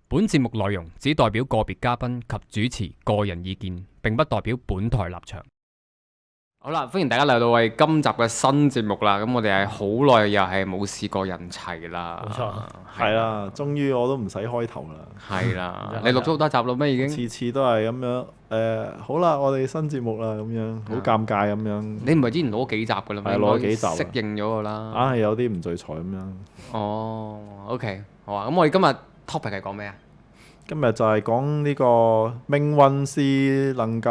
本節目內容只代表個別嘉賓及主持個人意見，並不代表本台立場。好啦，歡迎大家嚟到我哋今集嘅新節目啦。咁我哋係好耐又係冇試過人齊啦。冇錯，係啦，終於我都唔使開頭啦。係啦，你錄咗好多集咯咩已經？次次都係咁樣。好啦，我哋新節目啦，咁樣好尷尬咁樣。你唔係之前攞幾集㗎啦咩？係攞幾集，適應咗㗎啦。硬係有啲唔聚財咁樣。哦，OK，好啊。咁我哋今日 topic 係講咩啊？今日就係講呢個命運是能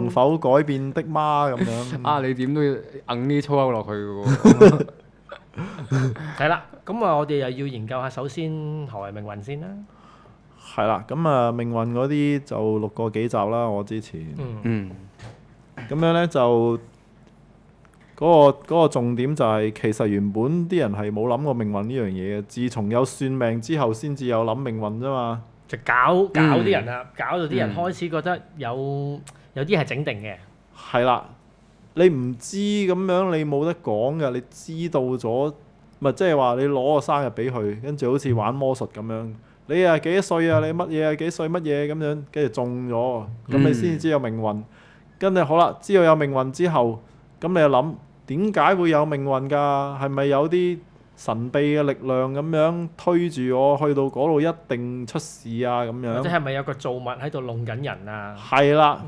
否改變的嗎？咁樣。啊，你點都要硬啲粗口落去嘅喎。係啦，咁啊，我哋又要研究下，首先何為命運先啦。係啦，咁啊，命運嗰啲就錄過幾集啦，我之前。嗯。咁樣呢，就嗰個重點就係其實原本啲人係冇諗過命運呢樣嘢嘅，自從有算命之後先至有諗命運啫嘛。就搞啲人啊，搞到啲人開始覺得有啲係整定嘅。係啦，你唔知咁樣，你冇得講㗎。你知道咗，咪即係話你攞個生日俾佢，跟住好似玩魔術咁樣。你啊幾多歲啊？你乜嘢啊？幾歲乜嘢咁樣？跟住中咗，咁你先至知有命運。跟住好啦，知道有命運之後，咁你就諗點解會有命運㗎？係咪有啲神秘嘅力量咁樣推住我去到嗰度一定出事啊？咁樣。或者係咪有個造物喺度弄緊人啊？係啦。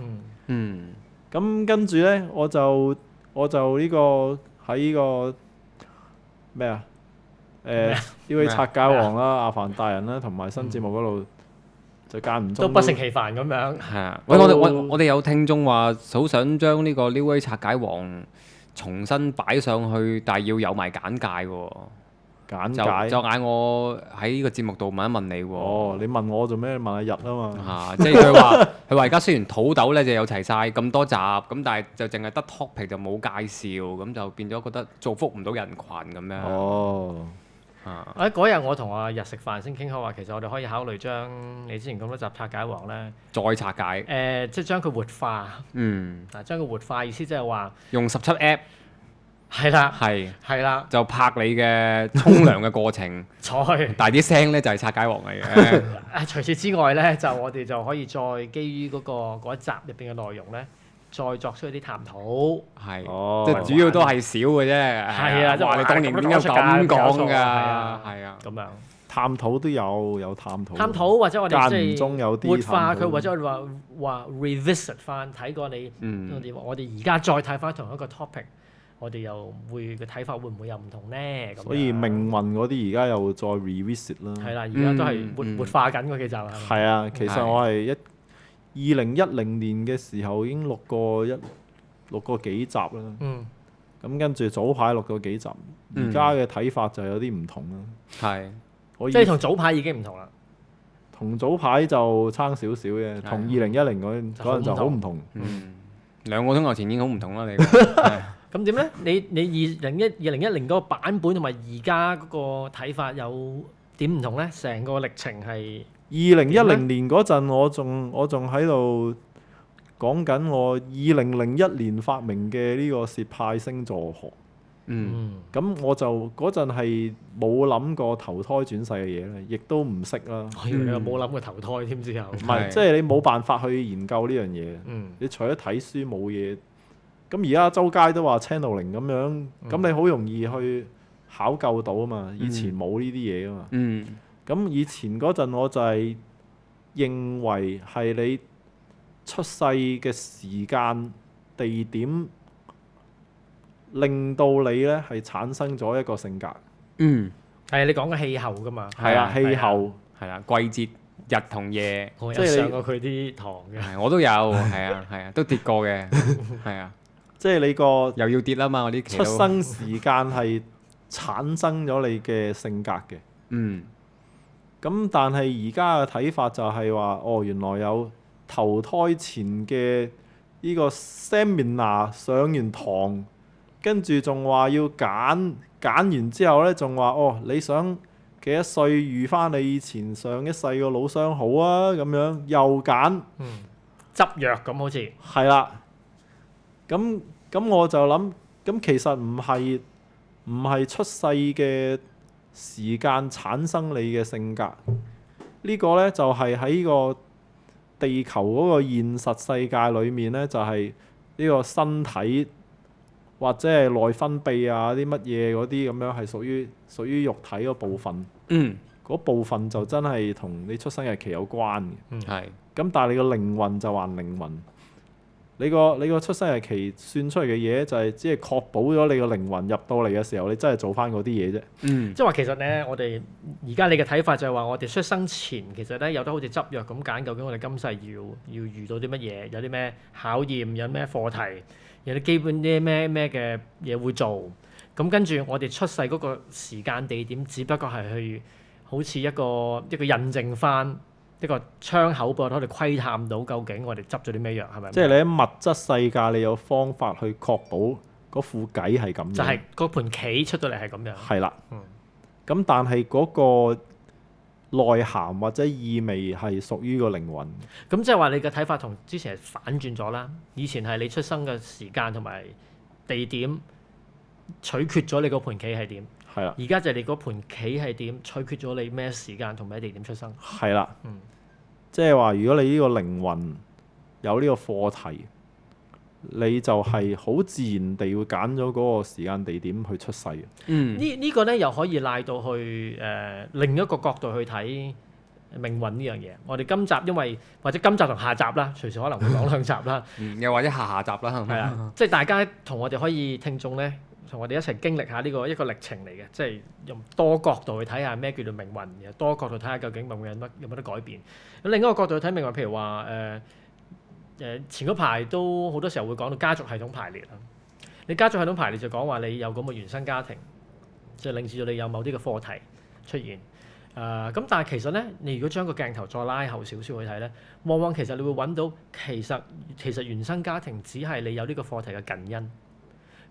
嗯。咁跟住呢，我就呢個喺呢個咩啊？呢位拆解王啦、阿凡大人啦，同埋新節目嗰度就間唔中都不勝其煩咁樣。係啊，喂，我哋有聽眾話好想將呢個 New Age 拆解王重新擺上去，但係要有埋簡介喎。簡介就嗌我喺呢個節目度問一問你喎。哦，你問我做咩？你問阿日啊嘛。即係佢話而家雖然土豆咧就有齊晒咁多集，咁但係就淨係得 topic 就冇介紹，咁就變咗覺得造福唔到人群咁樣。哦。嗰日我同阿日食飯先傾開話，其實我哋可以考慮將你之前咁多集拆解王咧，再拆解。即係將佢活化。將佢活化意思即係話用17 app。係啦。係啦。就拍你嘅沖涼嘅過程。但係啲聲咧就係拆解王嚟嘅。除此之外咧，就我哋就可以再基於嗰一集入邊嘅內容咧，再作出一啲探討。係。即係主要都係少嘅啫。係啊，即係話你當年點解咁講㗎？係啊。咁樣。探討都有探討。探討或者我哋即係間唔中有啲活化佢，或者我哋話 revisit 翻睇過你。我哋而家再睇翻同一個 topic。我哋又會嘅睇法會唔會又唔同呢？所以命運嗰啲而家又再 revisit 啦。係啦，而家都係活化緊嗰幾集啊。係啊，其實我係2010年嘅時候已經錄過幾集啦。咁跟住早排錄過幾集，而家嘅睇法就有啲唔同啦。係。即係同早排已經唔同啦。同早排就差少少嘅，同2010嗰陣就好唔同。2個鐘頭前已經好唔同啦，你。咁點咧？你2010嗰個版本同埋而家嗰個睇法有點唔同咧？成個歷程係2010年嗰陣，我仲喺度講緊我2001年發明嘅呢個薛派星座學。咁我就嗰陣係冇諗過投胎轉世嘅嘢咧，亦都唔識啦。我以為你冇諗過投胎添之後。唔係，即係你冇辦法去研究呢樣嘢。你除咗睇書冇嘢。咁而家周街都話 channeling 咁樣，咁你好容易去考究到啊嘛。以前冇呢啲嘢啊嘛。咁以前嗰陣我就係認為係你出世嘅時間、地點，令到你咧係產生咗一個性格。係你講嘅氣候㗎嘛？係啊，氣候係啦，季節日同夜。我有上過佢啲堂嘅。我都有，係啊，都跌過嘅，係啊。即係你個又要跌啦嘛！我啲出生時間係產生咗你嘅性格嘅。咁但係而家嘅睇法就係話，原來有投胎前嘅呢個 seminar 上完堂，跟住仲話要揀完之後咧，仲話你想幾多歲遇翻你以前上一世個老相好啊？咁樣又揀。執藥咁好似。係啦。咁我就諗，咁其實唔係出世嘅時間產生你嘅性格。呢個呢，就係喺個地球嗰個現實世界裏面呢，就係呢個身體或者係內分泌啊啲乜嘢嗰啲咁樣係屬於肉體嗰部分。嗰部分就真係同你出生日期有關嘅。係。咁但係你個靈魂就還靈魂。你個出生日期算出嚟嘅嘢就係只係確保咗你個靈魂入到嚟嘅時候，你真係做翻嗰啲嘢啫。即係話其實咧，我哋而家你嘅睇法就係話，我哋出生前其實咧有得好似執藥咁揀，究竟我哋今世要遇到啲乜嘢，有啲咩考驗，有咩課題，有啲基本啲咩嘅嘢會做。咁跟住我哋出世嗰個時間地點，只不過係去好似一個印證翻一個窗口，俾我哋窺探到究竟我哋執咗啲咩藥，係咪？即係你喺物質世界，你有方法去確保嗰副計係咁樣。就係嗰盤棋出到嚟係咁樣。係啦。咁但係嗰個內涵或者意味係屬於個靈魂。咁即係話你嘅睇法同之前係反轉咗啦。以前係你出生嘅時間同埋地點取決咗你嗰盤棋係點。係啦。而家就係你嗰盤棋係點，取決咗你咩時間同咩地點出生。係啦。即係話，如果你呢個靈魂有呢個課題，你就係好自然地會揀咗嗰個時間地點去出世嘅。呢個咧又可以賴到去另一個角度去睇命運呢樣嘢。我哋今集或者今集同下集啦，隨時可能會講兩集啦。又或者下集啦。係啊，即係大家同我哋可以聽眾咧，同我哋一齊經歷下呢個一個歷程嚟嘅，即係用多角度去睇下咩叫做命運，然後多角度睇下究竟命運有冇得改變。咁另一個角度去睇命運，譬如話前嗰排都好多時候會講到家族系統排列啦。你家族系統排列就講話你有咁嘅原生家庭，就令至到你有某啲嘅課題出現。咁但係其實咧，你如果將個鏡頭再拉後少少去睇咧，往往其實你會揾到其實原生家庭只係你有呢個課題嘅近因。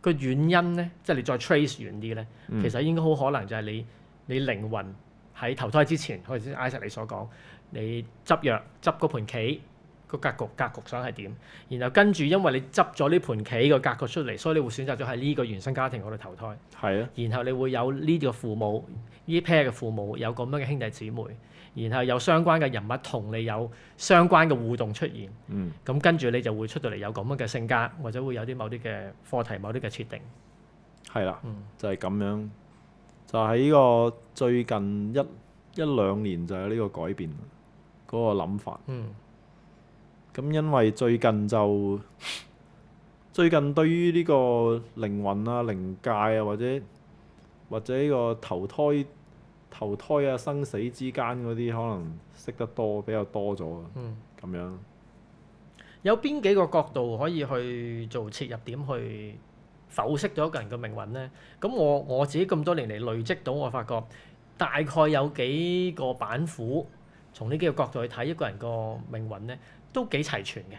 個遠因咧，即係你再 trace 遠啲咧，其實應該好可能就係你靈魂喺投胎之前，好似 Isaac 你所講，你執藥執嗰盤棋個格局想係點，然後跟住因為你執咗呢盤棋個格局出嚟，所以你會選擇咗喺呢個原生家庭嗰度投胎。係啊。然後你會有呢個父母，呢 pair 嘅父母有咁樣嘅兄弟姊妹，然後有相關嘅人物同你有相關嘅互動出現。咁跟住你就會出到嚟有咁樣嘅性格，或者會有啲某啲嘅課題、某啲嘅設定。係啦。就係咁樣。就喺呢個最近一兩年就有呢個改變，嗰個諗法。咁因為最近對於呢個靈魂啊、靈界啊，或者呢個投胎啊、生死之間嗰啲，可能識得比較多咗。咁樣有邊幾個角度可以去做切入點去剖析到一個人嘅命運咧？咁我自己咁多年嚟累積到，我發覺大概有幾個板斧，從呢幾個角度去睇一個人個命運咧，都幾齊全嘅。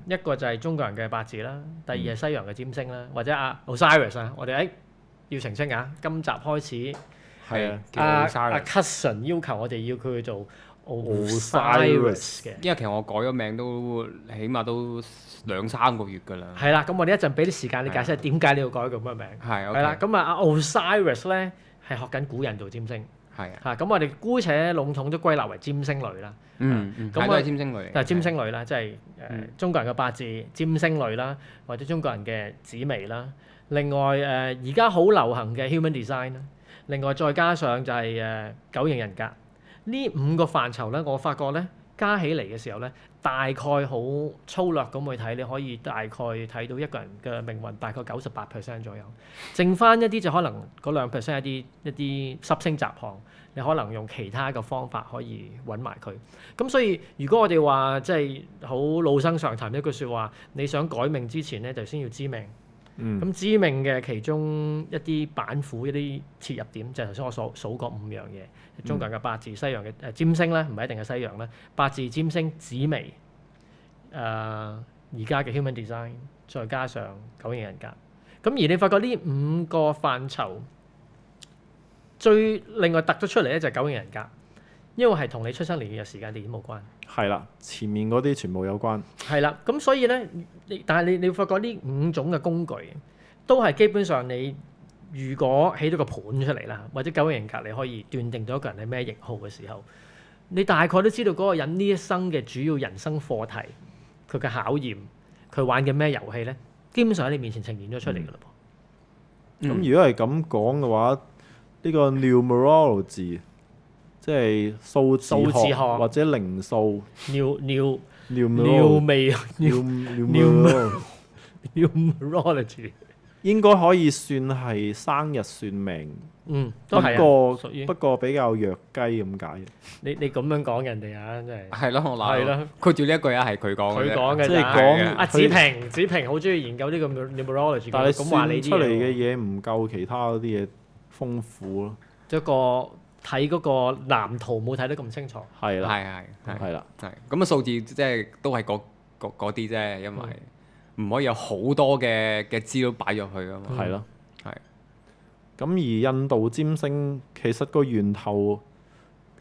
一個就係中國人嘅八字啦，第二係西洋嘅占星啦，或者阿 Osiris 啊，我哋要澄清啊，今集開始係阿 Cousin 要求我哋要佢做 Osiris 嘅，因為其實我改咗名都起碼都2-3個月㗎啦。係啦，咁我哋一陣俾啲時間你解釋點解你要改咁嘅名。係啦，咁阿 Osiris 咧係學緊古印度占星。係啊，咁我哋姑且籠統都歸納為占星類啦。咁都係占星類。但係占星類啦，即係中國人嘅八字、占星類啦，或者中國人嘅紫微啦。另外而家好流行嘅 Human Design 啦。另外再加上就係九型人格。呢5個範疇咧，我發覺咧加起嚟嘅時候咧，大概好粗略咁去睇，你可以大概睇到一個人嘅命運大概98% 左右，剩翻一啲就可能嗰2%一啲濕星雜項，你可能用其他嘅方法可以揾埋佢。咁所以如果我哋話即係好老生常談一句説話，你想改命之前咧，就先要知命。咁知命嘅其中一啲板斧、一啲切入點，就係頭先我數過5樣嘢。中國人嘅八字、西洋嘅占星咧，唔係一定係西洋咧。八字、占星、紫微，而家嘅 Human Design， 再加上九型人格。咁而你發覺呢5個範疇，最另外突咗出嚟咧就係九型人格，因為係同你出生年月日時間地點冇關。係啦，前面嗰啲全部有關。係啦，咁所以咧，但係你發覺呢5種嘅工具都係基本上你如果起到個盤出嚟啦，或者九型人格你可以斷定到一個人係咩型號嘅時候，你大概都知道嗰個人呢一生嘅主要人生課題，佢嘅考驗，佢玩嘅咩遊戲咧，基本上喺你面前呈現咗出嚟㗎啦噃。咁如果係咁講嘅話，呢個 numerology 即係數字數字學或者靈數 New numerology 味 numerology，應該可以算係生日算命，都係屬於不過比較弱雞咁解。你咁樣講人哋啊，真係係咯，我係咯鬧佢照呢一句啊，係佢講嘅啫。佢講嘅即係咋講阿子平好中意研究呢個 numerology，但係你咁話你啲算出嚟嘅嘢唔夠其他嗰啲嘢豐富咯。一個睇嗰個藍圖冇睇得咁清楚。係啦，係啦，係咁啊，數字即係都係嗰啲啫，因為唔可以有好多嘅資料擺入去啊嘛。係咯，係。咁而印度占星其實個源頭，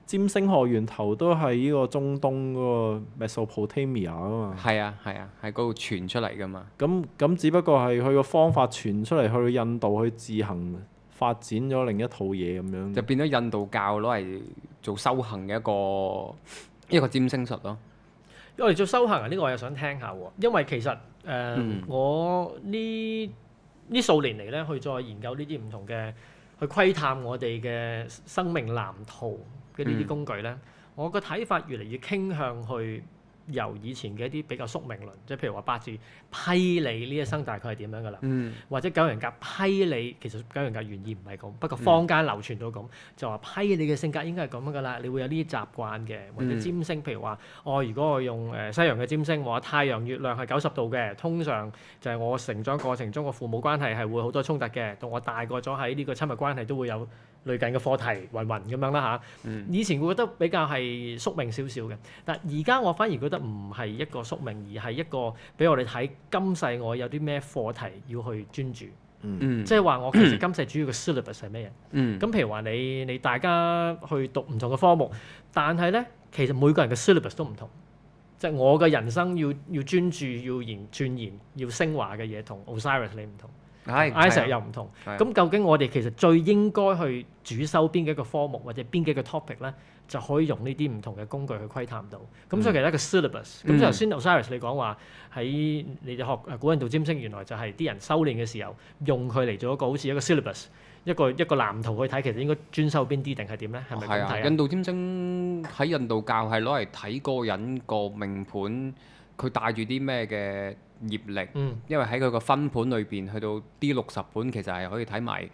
占星學源頭都係呢個中東嗰個 Mesopotamia 啊嘛。係啊，喺嗰度傳出嚟噶嘛。咁只不過係佢個方法傳出嚟，去到印度去自行發展咗另一套嘢咁樣。就變咗印度教攞嚟做修行嘅一個占星術咯。因為我哋做修行人呢個我又想聽下喎，因為其實我呢數年嚟咧去再研究呢啲唔同嘅去窺探我哋嘅生命藍圖嘅呢啲工具咧，我個睇法越嚟越傾向去由以前嘅一啲比較宿命論，即係譬如話八字批你呢一生大概係點樣㗎啦，或者九人格批你，其實九人格原意唔係咁，不過坊間流傳到咁，就話批你嘅性格應該係咁樣㗎啦，你會有呢啲習慣嘅，或者占星，譬如話如果我用西洋嘅占星，話太陽月亮係90度嘅，通常就係我成長過程中個父母關係係會好多衝突嘅，到我大個咗喺呢個親密關係都會有類近嘅課題雲雲咁樣啦嚇。以前會覺得比較係宿命少少嘅，但而家我反而覺得唔係一個宿命，而係一個俾我哋睇今世我有啲咩課題要去專注。即係話我其實今世主要嘅 syllabus 係咩嘢？咁譬如話你大家去讀唔同嘅科目，但係咧其實每個人嘅 syllabus 都唔同。即係我嘅人生要專注、要鑽研、要升華嘅嘢，同 Osiris 你唔同。Isaac 又唔同，咁究竟我哋其實最應該去主修邊幾個科目或者邊幾個 topic 咧，就可以用呢啲唔同嘅工具去窺探到。咁所以其實一個 syllabus。咁頭先 Osiris 你講話喺你哋學古印度占星，原來就係啲人修練嘅時候用佢嚟做一個好似一個 syllabus，一個藍圖去睇，其實應該專修邊啲定係點咧？係咪咁睇啊？印度占星喺印度教係攞嚟睇個人個命盤，佢帶住啲咩嘅業力，因為喺佢個分盤裏邊，去到 D60盤其實係可以睇埋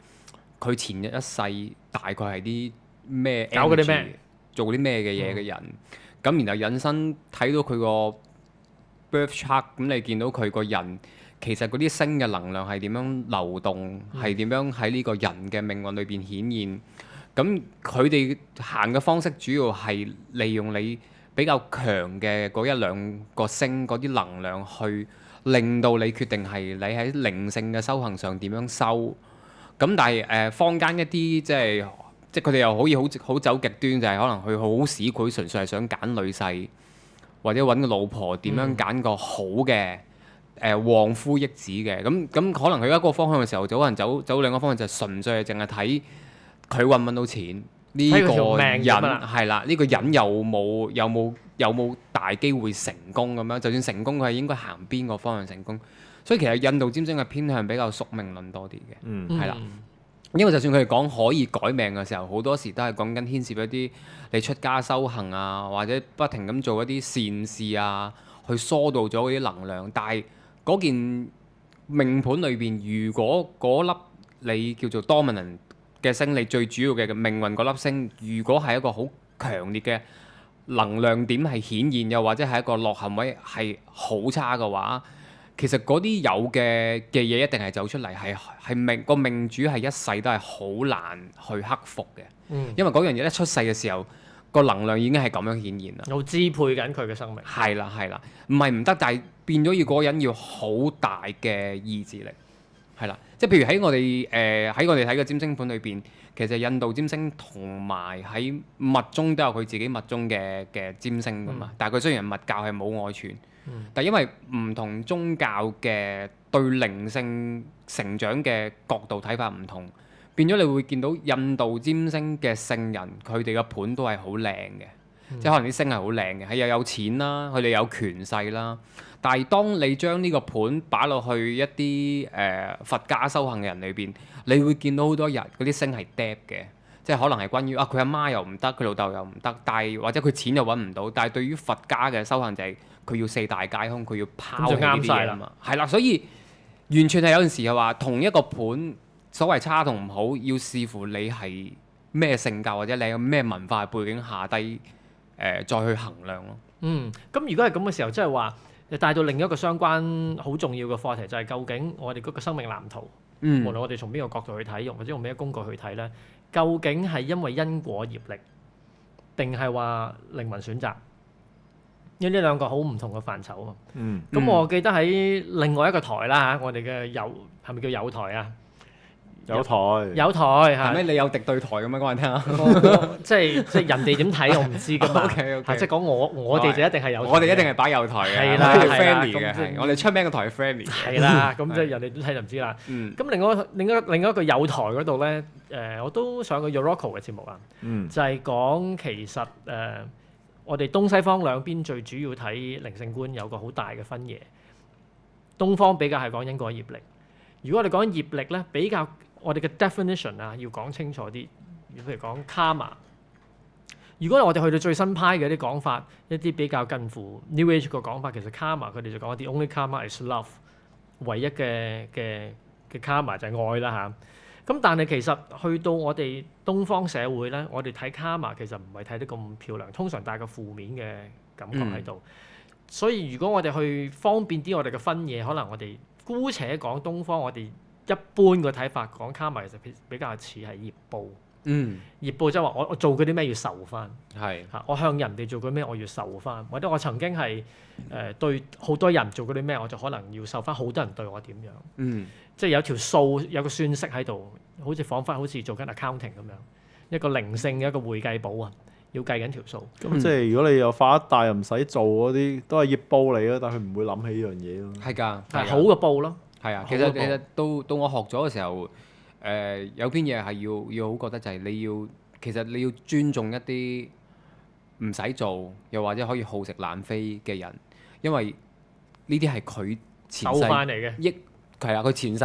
佢前一世大概係啲咩搞嗰啲咩，做啲咩嘅嘢嘅人，咁然後引申睇到佢個 birth chart， 咁你見到佢個人其實嗰啲星嘅能量係點樣流動，係點樣喺呢個人嘅命運裏邊顯現，咁佢哋行嘅方式主要係利用你比較強嘅嗰一兩個星嗰啲能量去令到你決定係你喺靈性嘅修行上點樣修。咁但係坊間一啲即係佢哋又可以好走極端，就係可能佢好市儈，純粹係想揀女婿或者揾個老婆，點樣揀個好嘅旺夫益子嘅。咁可能佢而家嗰個方向嘅時候，就可能走另一個方向，就純粹係淨係睇佢揾唔揾到錢。呢個人係啦，呢個人有冇大機會成功咁樣？就算成功，佢係應該行邊個方向成功？所以其實印度占星係偏向比較宿命論多啲嘅，係啦。因為就算佢哋講可以改命嘅時候，好多時都係講緊牽涉一啲你出家修行啊，或者不停咁做一啲善事啊，去疏導咗嗰啲能量。但係嗰件命盤裏邊，如果嗰粒你叫做 dominant嘅星，你最主要嘅命運嗰粒星，如果係一個好強烈嘅能量點係顯現，又或者係一個落陷位係好差嘅話，其實嗰啲有嘅嘢一定係走出嚟，係個命主係一世都係好難去克服嘅，因為嗰樣嘢一出世嘅時候，個能量已經係咁樣顯現啦。有支配緊佢嘅生命。係啦，唔係唔得，但係變咗要嗰個人要好大嘅意志力。係啦，即係譬如喺我哋睇嘅占星盤裏邊，其實印度占星同埋喺密宗都有佢自己密宗嘅占星噶嘛。但係佢雖然密教係冇外傳，但因為唔同宗教嘅對靈性成長嘅角度睇法唔同，變咗你會見到印度占星嘅聖人，佢哋嘅盤都係好靚嘅，即係可能啲星係好靚嘅，係又有錢啦，佢哋有權勢啦。但係當你將呢個盤擺落去一啲佛家修行嘅人裏邊，你會見到好多人嗰啲星係 dead 嘅。即係可能係關於佢阿媽又唔得，佢老豆又唔得，但係或者佢錢又揾唔到，但係對於佛家嘅修行就係佢要四大皆空，佢要拋棄呢啲嘢啊嘛，係啦，所以完全係有陣時係話同一個盤所謂差同唔好，要視乎你係咩性格或者你有咩文化背景下低再去衡量咯。咁如果係咁嘅時候，即係話帶到另一個相關好重要嘅課題，就係究竟我哋嗰個生命藍圖，無論我哋從邊個角度去睇，或者用咩工具去睇咧？究竟係因為因果業力，定係話靈魂選擇？因為呢兩個好唔同嘅範疇啊。咁我記得喺另外一個台啦嚇，我哋嘅係咪叫友台啊？有台係咩？你有敵對台咁樣講嚟聽下。即係人哋點睇我唔知㗎嘛。OK，即係講我哋就一定係有台。我哋一定係擺友台嘅，係啦，friendly 嘅，我哋出名嘅台係 friendly。係啦，咁即係人哋都睇就唔知啦。咁另外一個友台嗰度咧，我都上過 Yoroko 嘅節目啊，就係講其實我哋東西方兩邊最主要睇靈性觀有個好大嘅分野。東方比較係講因果業力，如果我哋講業力咧，比較我哋嘅 definition 啊，要講清楚啲。譬如講 karma， 如果我哋去到最新派嘅啲講法，一啲比較近乎 New Age 個講法，其實 karma 佢哋就講啲 only karma is love， 唯一嘅 karma 就係愛啦嚇。咁但係其實去到我哋東方社會咧，我哋睇 karma 其實唔係睇得咁漂亮，通常帶個負面嘅感覺喺度。所以如果我哋去方便啲我哋嘅分野，可能我哋姑且講東方，我哋一般個睇法講 karma 其實比較似係業報。業報即係話我做嗰啲咩要受翻，係嚇我向人哋做嗰啲咩我要受翻，或者我曾經係對好多人做嗰啲咩，我就可能要受翻好多人對我點樣。即係有條數有個算式喺度，好似彷彿好似做緊 accounting 咁樣，一個靈性嘅一個會計簿啊，要計緊條數。咁即係如果你又發一大又唔使做嗰啲，都係業報嚟咯，但係佢唔會諗起呢樣嘢咯。係㗎，係好嘅報咯。係啊，其實到我學咗嘅時候，有邊嘢係要好覺得就係其實你要尊重一啲唔使做又或者可以好食懶飛嘅人，因為呢啲係佢前世翻嚟嘅，係啊，佢前世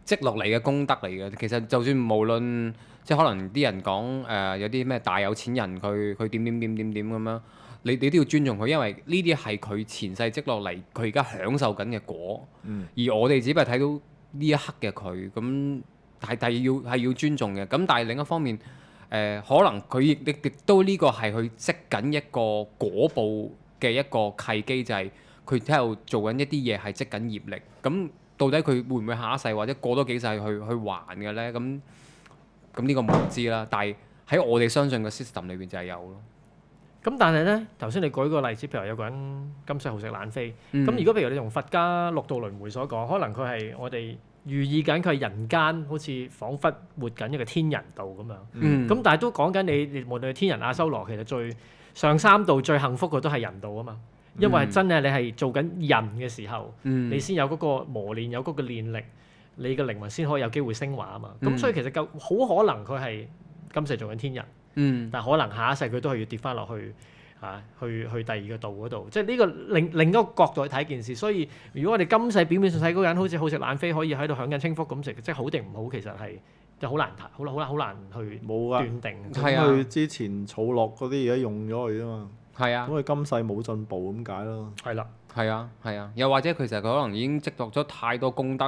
積落嚟嘅功德嚟嘅。其實就算無論即係可能啲人講有啲咩大有錢人佢點咁樣，你都要尊重佢，因為呢啲係佢前世積落嚟，佢而家享受緊嘅果。而我哋只不過睇到呢一刻嘅佢，咁係要尊重嘅。咁但係另一方面，可能佢亦都呢個係佢積緊一個果報嘅一個契機，就係佢喺度做緊一啲嘢係積緊業力。咁到底佢會唔會下一世或者過多幾世去還嘅咧？咁呢個冇人知啦。但係喺我哋相信嘅 system 裏邊就係有咯。咁但係咧，頭先你舉個例子，譬如有個人今世好食懶飛，咁如果譬如你用佛家六道輪迴所講，可能佢係我哋寓意緊佢係人間，好似彷彿活緊一個天人道咁樣。咁但係都講緊你無論係天人阿修羅，其實最上三道最幸福嘅都係人道啊嘛。因為真係你係做緊人嘅時候，你先有嗰個磨練，有嗰個練力，你嘅靈魂先可以有機會升華啊嘛。咁所以其實好可能佢係今世做緊天人，但可能下一世佢都係要跌翻落去去第二個道嗰度。即係呢個另一個角度去睇件事。所以如果我哋今世表面上睇嗰個人好似好食懶飛，可以喺度享緊清福咁，即係好定唔好，其實係就好難去斷定。咁佢之前儲落嗰啲而家用咗佢啊嘛。係啊，咁佢今世冇進步咁解咯。係啦，係啊，又或者其實佢可能已經積落咗太多功德，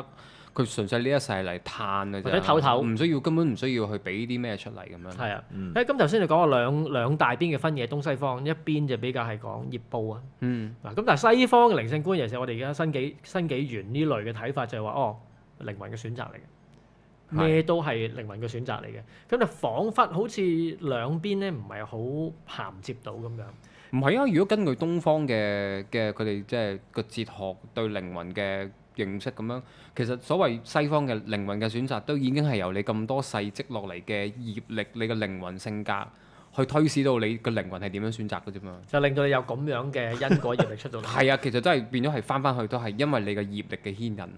佢純粹呢一世嚟嘆嘅啫，或者唞，根本唔需要去俾啲咩出嚟咁樣。係啊，咁頭先你講過兩大邊嘅分野，東西方一邊就比較係講業報啊。嗱咁但係西方嘅靈性觀，尤其是我哋而家新紀元呢類嘅睇法就係話靈魂嘅選擇嚟嘅，咩都係靈魂嘅選擇嚟嘅。咁就彷彿好似兩邊咧唔係好銜接到咁樣。唔係啊！如果根據東方嘅佢哋即係個哲學對靈魂嘅認識咁樣，其實所謂西方嘅靈魂嘅選擇都已經係由你咁多世積落嚟嘅業力、你嘅靈魂性格去推使到你個靈魂係點樣選擇嘅啫嘛。就令到你有咁樣嘅因果業力出到嚟。係啊，其實真係變咗係翻去都係因為你嘅業力嘅牽引。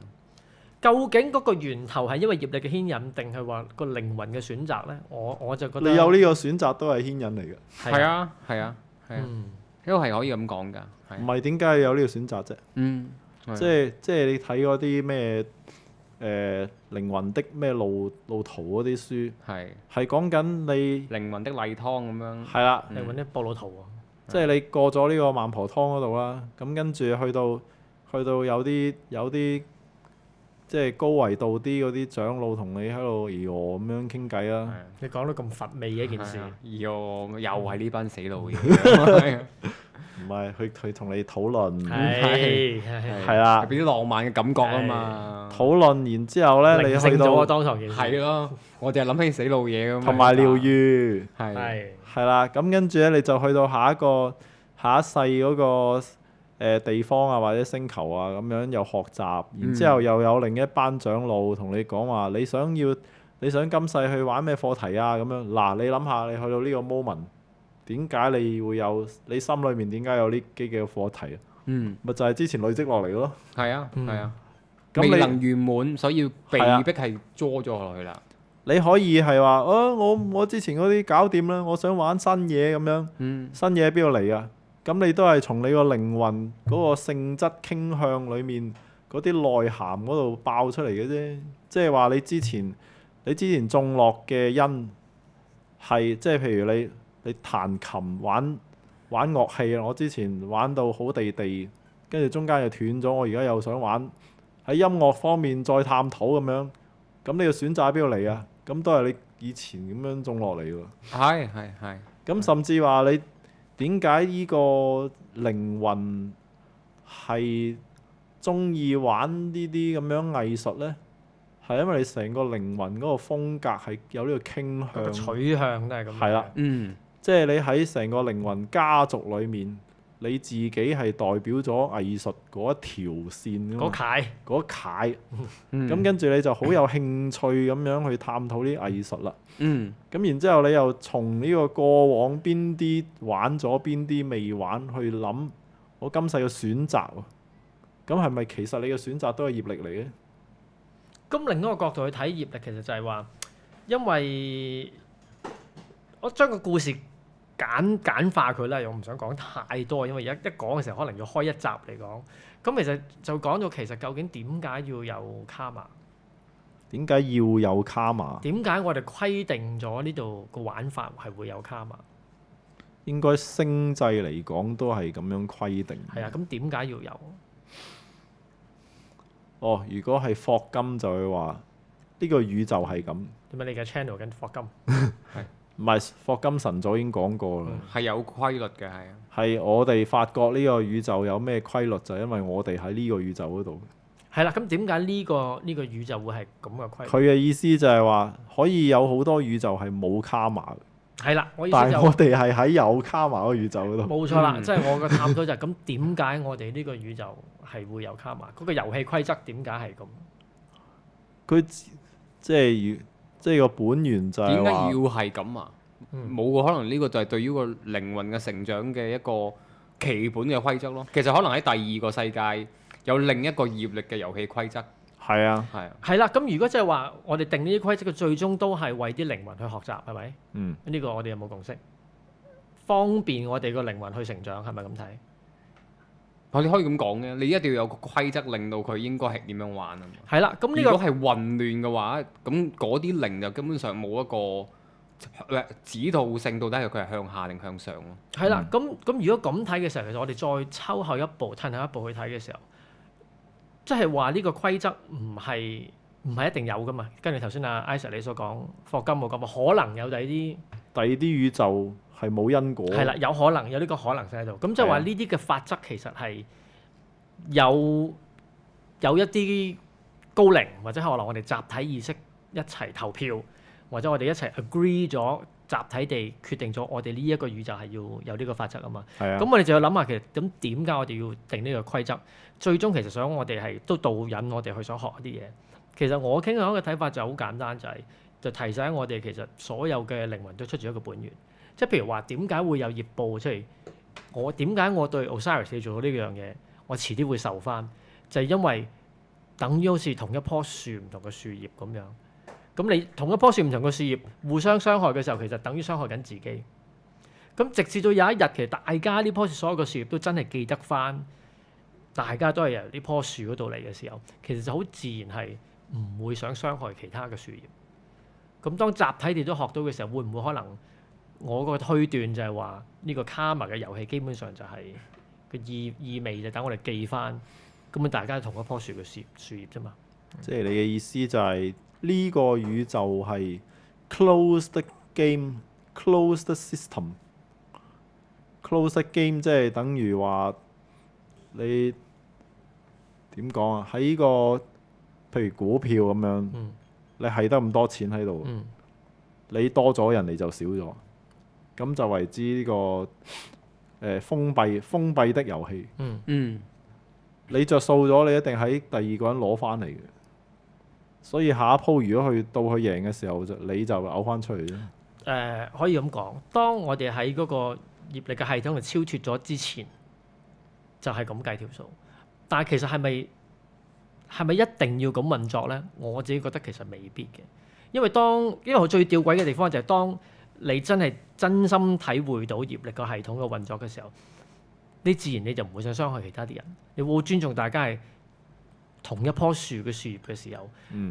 究竟嗰個源頭係因為業力嘅牽引，定係話個靈魂嘅選擇咧？我就覺得你有呢個選擇都係牽引嚟嘅，係啊，係啊，係啊，嗯，呢個係可以咁講㗎。係唔係點解有呢個選擇啫？嗯，即係你睇嗰啲咩靈魂的咩路途嗰啲書，係講緊你靈魂的例湯咁樣。係啦，你揾啲布魯圖喎。即係你過咗呢個孟婆湯嗰度啦，咁跟住去到有啲即係高維度啲嗰啲長老同你喺度咁樣傾偈啦。你講到咁佛味嘅一件事，又係呢班死老嘢。唔係佢同你討論，係啦，俾啲浪漫嘅感覺啊嘛。討論然之後咧，你去到當堂件事係咯，我哋係諗起死老嘢咁。同埋療愈係啦，咁跟住咧你就去到下一世嗰個地方啊或者星球啊咁樣又學習，然之後又有另一班長老同你講話，你想今世去玩咩課題啊咁樣。嗱，你諗下你去到呢個 moment。點解你會有你心裏面點解有呢幾個課題啊？咪就係之前累積落嚟咯。係啊，係啊。咁未能圓滿，所以被逼係捉咗落去啦。你可以係話我之前嗰啲搞掂啦，我想玩新嘢咁樣。新嘢喺邊度嚟啊？咁你都係從你個靈魂嗰個性質傾向裡面嗰啲內涵嗰度爆出嚟嘅啫。即係話你之前種落嘅因係即係譬如你彈琴玩樂器啊！我之前玩到好地，跟住中間又斷咗，我而家又想玩喺音樂方面再探討咁樣。咁你個選擇喺邊度嚟啊？咁都係你以前咁樣種落嚟喎。係。咁甚至話你點解呢個靈魂係中意玩呢啲咁樣藝術呢？係因為你成個靈魂嗰個風格係有呢個傾向，個取向都係咁。係啦，即係你喺成個靈魂家族裡面，你自己係代表咗藝術嗰一條線㗎嘛，嗰楷，咁跟住你就好有興趣咁樣去探討啲藝術啦。咁然之後你又從呢個過往邊啲玩咗，邊啲未玩，去諗我今世嘅選擇喎。咁係咪其實你嘅選擇都係業力嚟嘅？咁另一個角度去睇業力，其實就係話，因為我將個故事簡化佢啦，我唔想講太多，因為一講嘅時候可能要開一集嚟講。咁其實就講到其實究竟點解要有卡瑪？點解要有卡瑪？點解我哋規定咗呢度個玩法係會有卡瑪？應該星際嚟講都係咁樣規定。係啊，咁點解要有？如果係霍金就會話呢個宇宙係咁。點解你嘅 channel 緊霍金？唔係霍金神早已經講過啦。係有規律嘅，係啊。係我哋發覺呢個宇宙有咩規律，就係因為我哋喺呢個宇宙嗰度。係啦，咁點解呢個宇宙會係咁嘅規律？佢嘅意思就係話可以有好多宇宙係冇卡瑪嘅。係啦，我意思但係我哋係喺有卡瑪嗰宇宙嗰度。冇錯啦，即係我嘅探討就係咁，點解我哋呢個宇宙係會有卡瑪？嗰個遊戲規則點解係咁？佢即係個本源就係點解要係咁啊？冇喎，可能呢個就係對於個靈魂嘅成長嘅一個基本嘅規則咯。其實可能喺第二個世界有另一個業力嘅遊戲規則。係啊，係啦。咁如果即係話我哋定呢啲規則嘅最終都係為啲靈魂去學習，係咪？呢個我哋有冇共識？方便我哋個靈魂去成長，係咪咁睇？我哋可以咁講嘅，你一定要有個規則，令到佢應該係點樣玩啊嘛。係啦，咁呢如果係混亂嘅話，咁嗰啲靈就根本上冇一個指導性，到底係佢係向下定向上咯。係啦，咁如果咁睇嘅時候，其實我哋再抽後一步，褪後一步去睇嘅時候，即係話呢個規則唔係一定有噶嘛。跟住頭先阿 Isaac 你所講，霍金冇講話，可能有第二啲宇宙係冇因果。係啦，有可能有呢個可能性喺度。咁即係話呢啲嘅法則其實係有一啲高靈，或者可能我哋集體意識一齊投票，或者我哋一齊 agree 咗，集體地決定咗我哋呢一個宇宙係要有呢個法則啊嘛。咁我哋就要諗下，其實咁點解我哋要定呢個規則？最終其實想我哋係都導引我哋去想學一啲嘢。其實我傾向嘅睇法就好簡單，就提醒我哋其實所有嘅靈魂都出自一個本源。即係譬如話點解會有業報出嚟？點解我對 Osiris 你做咗呢樣嘢，我遲啲會受翻，就係因為等於好似同一棵樹唔同嘅樹葉咁樣。咁你同一棵樹唔同嘅樹葉互相傷害嘅時候，其實等於傷害緊自己。咁直至到有一日，其實大家呢棵樹所有嘅樹葉都真係記得翻，大家都係由呢棵樹嗰度嚟嘅時候，其實就好自然係唔會想傷害其他嘅樹葉。咁當集體地都學到嘅時候，會唔會可能我個推斷就係話呢個卡瑪嘅遊戲基本上就係個意味就等我哋記翻，根本大家同一棵樹嘅樹葉啫嘛。即係你嘅意思就係呢個宇宙係 closed game、closed system、closed game， 即係等於話你點講啊？喺個譬如股票咁樣，你係得咁多錢喺度，你多咗人哋就少咗，咁就為之呢個封閉的遊戲。你着數咗，你一定喺第二個人攞翻嚟嘅。所以下一鋪如果到佢贏嘅時候，你就嘔翻出嚟啫。可以咁講，當我哋喺嗰個業力嘅系統度超脫咗之前，就係咁計條數。但係其實係咪一定要咁運作咧？我自己覺得其實未必嘅，因為我最吊詭嘅地方就係當你真係真心體會到業力個系統嘅運作嘅時候，你自然你就唔會想傷害其他啲人，你會尊重大家係同一棵樹嘅樹葉嘅時候，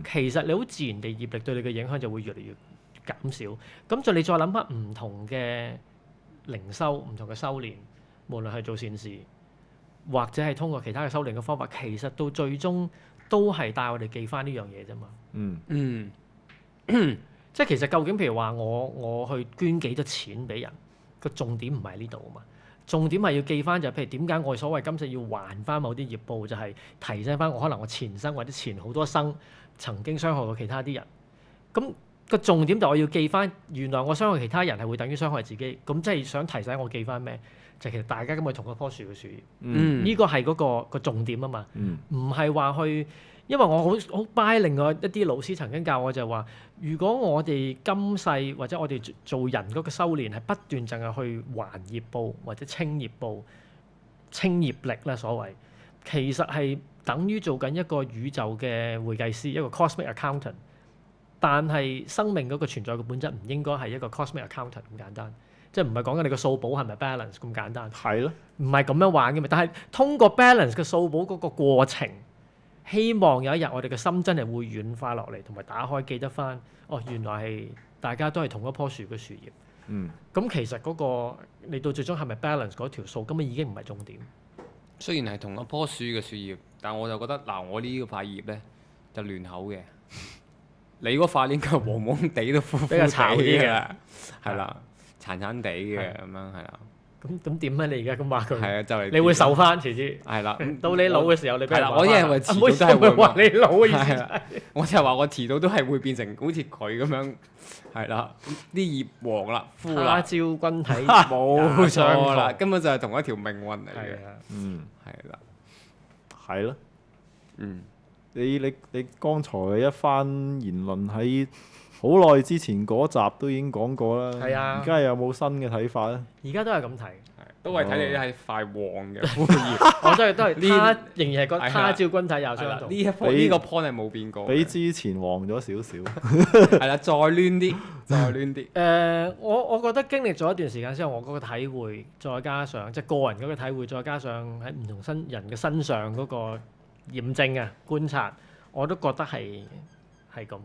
其實你好自然地業力對你嘅影響就會越嚟越減少。咁就你再諗下唔同嘅靈修、唔同嘅修練，無論係做善事，或者係通過其他嘅修練嘅方法，其實到最終都係帶我哋記翻呢樣嘢啫嘛。即係其實究竟譬如話我去捐幾多錢俾人，個重點唔係呢度啊嘛。重點係要記翻就係譬如點解我所謂今世要還翻某啲業報，就係提醒翻我可能我前生或者前好多生曾經傷害過其他啲人。咁個重點就我要記翻，原來我傷害其他人係會等於傷害自己。咁即係想提醒我記翻咩？就其實大家咁係同一棵樹嘅樹葉。呢個係嗰個重點啊嘛。唔係話去，因為我好 buy 另外一啲老師曾經教我就係話，如果我哋今世或者我哋做人嗰個修練係不斷淨係去還業報或者清業報、清業力啦所謂，其實係等於做緊一個宇宙嘅會計師，一個 cosmic accountant。但係生命嗰個存在嘅本質唔應該係一個 cosmic accountant 咁簡單，即係唔係講緊你個數簿係咪 balance 咁簡單？係咯，唔係咁樣玩嘅嘛。但係通過 balance 嘅數簿嗰個過程，希望有一日我哋嘅心真係會軟化落嚟，同埋打開記得翻，原來係大家都係同一棵樹嘅樹葉。咁其實嗰個你到最終係咪 balance 嗰條數，根本已經唔係重點。雖然係同一棵樹嘅樹葉，但我就覺得我呢塊葉咧就亂口嘅。你嗰塊應該係黃黃地都比較慘啲嘅，係啦，殘殘地嘅咁樣係啦。咁點啊？你而家咁話佢？係啊，就嚟。你會受翻遲啲。係啦，到你老嘅時候，你俾人話。我因為遲早都係會話你老嘅意思。我就係話我遲早都係會變成好似佢咁樣，係啦，啲葉黃啦，枯啦。他朝君體冇錯啦，根本就係同一條命運嚟嘅。係啦，係咯，你剛才一番言論喺好耐之前嗰集都已經講過啦。係啊，而家有冇新嘅睇法咧？而家都係咁睇，都係睇你係塊黃嘅枯葉。我都係他仍然係覺得他朝君體也相同。呢個 point 係冇變過。比之前黃咗少少。係啦，再攣啲，再攣啲。我覺得經歷咗一段時間之後，我嗰個體會，再加上即係個人嗰個體會，再加上喺唔同人嘅身上嗰個驗證啊、觀察，我都覺得係咁。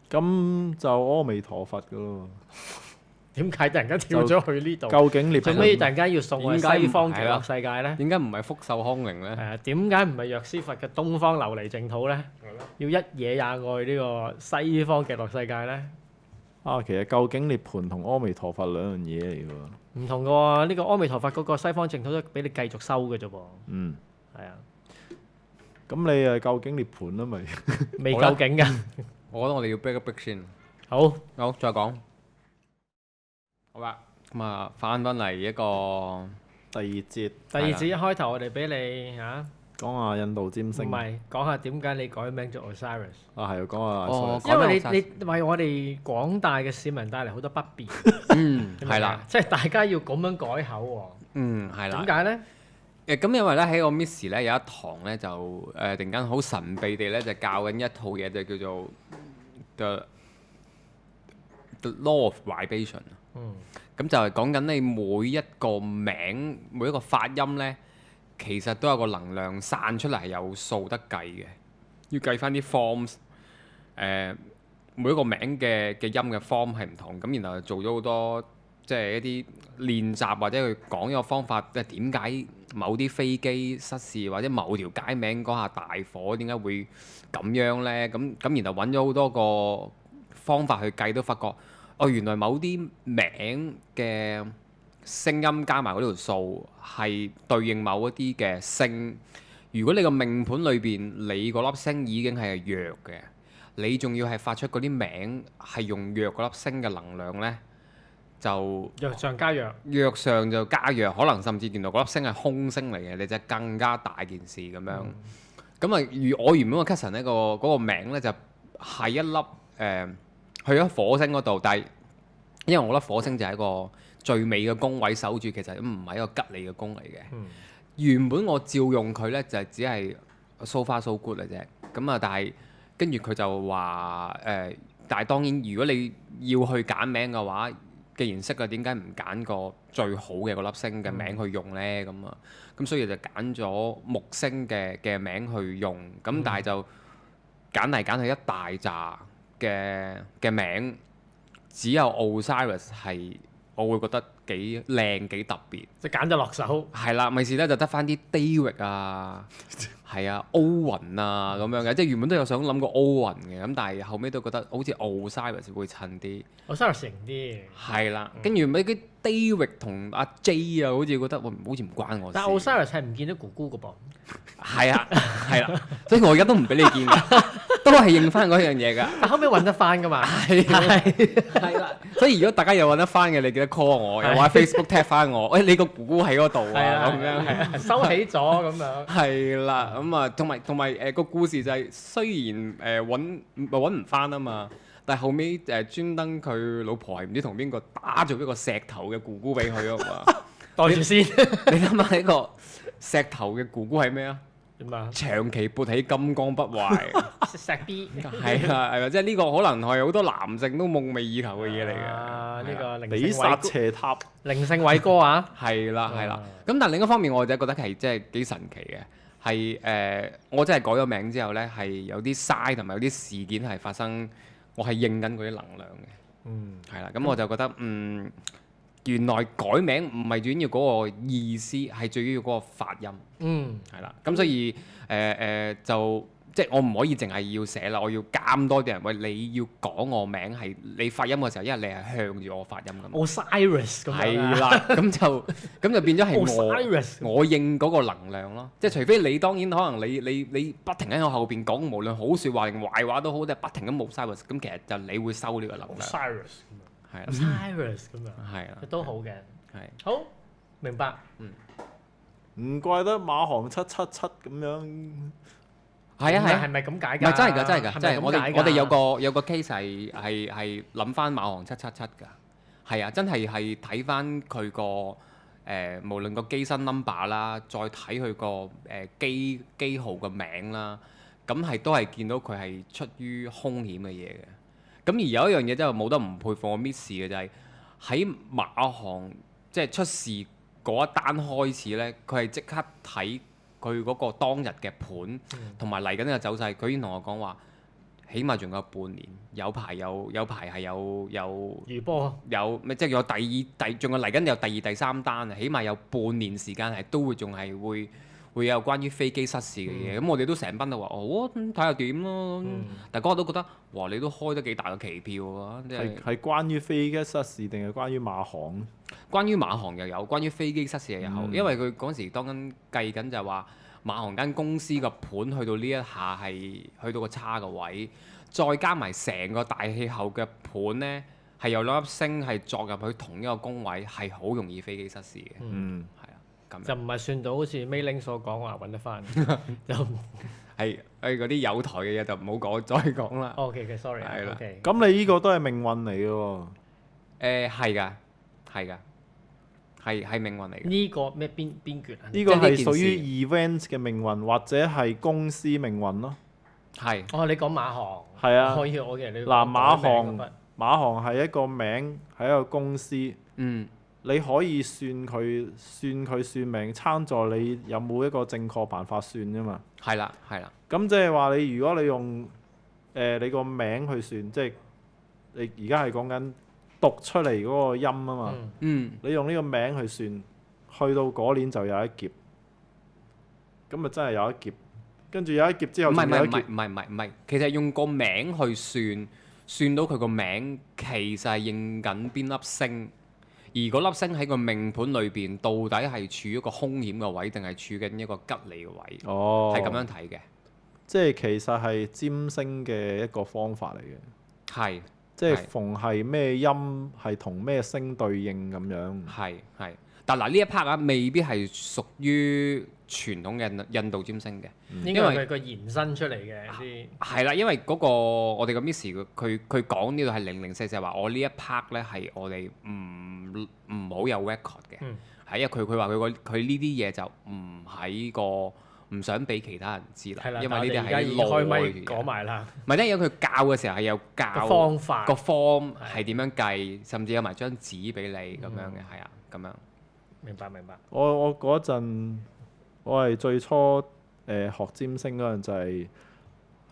咁就阿彌陀佛噶咯。點解突然間跳咗去呢度？究竟你做咩突然間要送我去西方極樂世界咧？點解唔係福壽康寧咧？點解唔係藥師佛嘅東方琉璃淨土咧？要一嘢也愛呢個西方極樂世界咧？其實究竟涅槃同阿彌陀佛兩樣嘢嚟㗎喎。唔同嘅喎，呢個阿彌陀佛嗰個西方淨土都俾你繼續收嘅啫噃。係啊。咁你究竟涅槃啦咪？未究竟㗎。我覺得我哋要 break 一 break 先。好，再講。好啦，咁翻嚟一個第二節。第二節一開頭我哋俾你講下印度占唔星。係講下點解你改名做 Osiris？啊，係講下哦 Osiris 因為講你為我哋廣大嘅市民帶嚟好多不便，嗯，係啦，，即係大家要咁樣改口嗯，係喎。啦點。解咧？咁因為咧喺我 Miss 咧有一堂咧就突然間好神秘地咧就教緊一套嘢就叫做 The Law of Vibration。嗯，咁就係講緊你每一個名每一個發音咧，其實都有個能量散出嚟係有數得計嘅，要計翻啲 forms。每一個名嘅音嘅 form 係唔同，咁然後做咗好多即係一啲練習或者佢講一個方法，即係點解某啲飛機失事或者某條街名嗰下大火點解會咁樣呢？咁然後揾咗好多個方法去計，都發覺哦原來某啲名嘅聲音加埋嗰條數係對應某一啲嘅星。如果你個命盤裏邊你嗰粒星已經係弱嘅，你仲要係發出嗰啲名係用弱嗰粒星嘅能量呢，就弱上加弱。弱上就加弱，可能甚至原來嗰粒星係空星嚟嘅，你就更加大件事咁樣。咁啊，我原本個 cousin 呢嗰個名呢，就係一粒去咗火星嗰度，但係因為我粒火星就係一個最尾嘅宮位守住，其實唔係一個吉利嘅宮嚟嘅。嗯原本我照用佢呢，就係只係 so far so good 嚟啫。咁啊，但係跟住佢就話但係當然如果你要去揀名嘅話，既然識啊，點解唔揀個最好嘅嗰粒星嘅名去用呢？咁啊，咁所以就揀咗木星嘅名去用。咁但係就揀嚟揀去一大扎嘅名，只有 Osiris 係我會覺得幾靚幾特別。即係揀咗落手。係啦，咪是咧就得翻啲 David 啊，係啊，Owen 啊咁樣嘅，即係原本都有想諗過 Owen 嘅，咁但係後尾都覺得好似 Osiris 會襯啲。Osiris 型啲。係啦，跟住咪啲 David 同阿 J 啊，好似覺得喂好似唔關我事。但係 Osiris 係唔見到姑姑嘅噃。係啊，係啦，所以我而家都唔俾你見㗎，都係認翻嗰樣嘢㗎。但後尾揾得翻㗎嘛。係啦，所以如果大家有揾得翻嘅，你記得 call 我，又或者 Facebook tag 翻我，喂你個姑姑喺嗰度係啊，啊咁樣。係啊收起咗咁樣。係啦，咁啊，同埋個故事就係、雖然揾唔翻啊嘛，但係後尾專登佢老婆係唔知同邊個打咗一個石頭嘅姑姑俾佢啊嘛，袋住先。你諗下呢個石頭嘅姑姑係咩啊？點啊？長期勃起金剛不壞，石 B。係啊係啊，即係呢個可能係好多男性都夢寐以求嘅嘢嚟嘅。啊！呢個靈比薩性偉哥，斜塔，靈性偉哥啊！係啦係啦啊，咁但係另一方面我就覺得係即係幾神奇嘅，係我真係改咗名之後呢，係有啲 sign 同埋有啲事件係發生，我係應緊嗰啲能量嘅，嗯，係啦，咁我就覺得原來改名唔係最緊要嗰個意思，係最緊要嗰個發音，嗯，係啦，咁所以就即係我唔可以淨係要寫啦，我要監多啲人，喂你要講我名係你發音嘅時候，因為你係向住我發音㗎嘛。 Osiris 咁樣啊。係啦，咁就變咗係 Osiris 我應嗰個能量咯，即係除非你當然可能你不停喺我後邊講，無論好説話定壞話都好，即係不停咁冇 Osiris，咁其實就你會收呢個能量， Osiris 係啦， Osiris 咁樣，係啦，都好嘅。係好，明白。唔怪得馬航777咁樣。係啊係啊係。咪咁解唔㗎？係真係㗎，真係㗎，真係我係咪咁解㗎哋有個 case 係諗翻馬航777㗎，係啊，真係睇翻佢個無論個機身 number 啦，再睇佢個機號嘅名啦，咁係都係見到佢係出於兇險嘅嘢嘅。咁而有一樣嘢真係冇得唔佩服我 miss 嘅就係喺馬航即係出事嗰一單開始咧，佢係即刻睇佢嗰個當日嘅盤，同埋嚟緊嘅走勢，佢已經同我講話，起碼仲有半年，有排係有餘波。咩，即係有仲有嚟緊有第二第三單啊，起碼有半年時間係都會仲係會有關於飛機失事嘅嘢。咁我哋都成班都話哦，睇下點咯。但係嗰個都覺得哇，你都開得幾大個期票啊！即係係關於飛機失事定係關於馬航？關於馬航又有，關於飛機失事又有，因為佢嗰時當緊計緊就係話馬航間公司個盤去到呢一下係去到個差嘅位，再加埋成個大氣候嘅盤呢，係有兩粒星係作入去同一個宮位，係好容易飛機失事嘅。嗯，係啊，咁樣就唔係算到好似 Meiling 所講話揾得翻，就係嗰啲有台嘅嘢就唔好講，再講啦。 OK，sorry，係啦 OK，咁你呢個都係命運嚟嘅喎。係㗎，係㗎，係命運嚟嘅。呢個咩邊橛啊？呢個係即係呢件屬於 event 嘅命運，或者係公司命運咯。係哦，你講馬航係啊我以為你嗱，馬航航馬航係一個名，係一個公司。嗯你可以算佢算命，參助你有冇一個正確辦法算啫嘛。係啦係啦，咁即係話你如果你用你個名去算，即係你而家係講緊讀出嚟嗰個音啊嘛。嗯嗯你用呢個名去算，去到嗰年就有一劫，咁啊真係有一劫，跟住有一劫之後唔係唔係仲有一劫。唔係，其實用個名去算到佢個名，其實係應緊邊粒星，而嗰粒星喺個命盤裏邊，到底係處於一個兇險嘅位，定係處緊一個吉利嘅位，哦，係咁樣睇嘅。即係其實係占星嘅一個方法嚟嘅，係即係係逢係咩音係同咩星對應咁樣。係，但嗱呢一 part 啊，未必係屬於傳統嘅印度占星嘅。應該係佢個延伸出嚟嘅啲。係啦，因為嗰個我哋個 Miss 佢講呢度係004，就係話我呢一 part 咧係我哋唔好有 record 嘅，係因為佢話佢呢啲嘢就唔喺個唔想俾其他人知啦，係啦，因為呢啲而家係已經開咪內講埋啦。唔係，因為佢教嘅時候係有教個方法個 form 係點樣計，甚至有埋張紙俾你咁樣嘅，係啊咁樣。明白。我嗰陣我係最初學占星嗰陣就係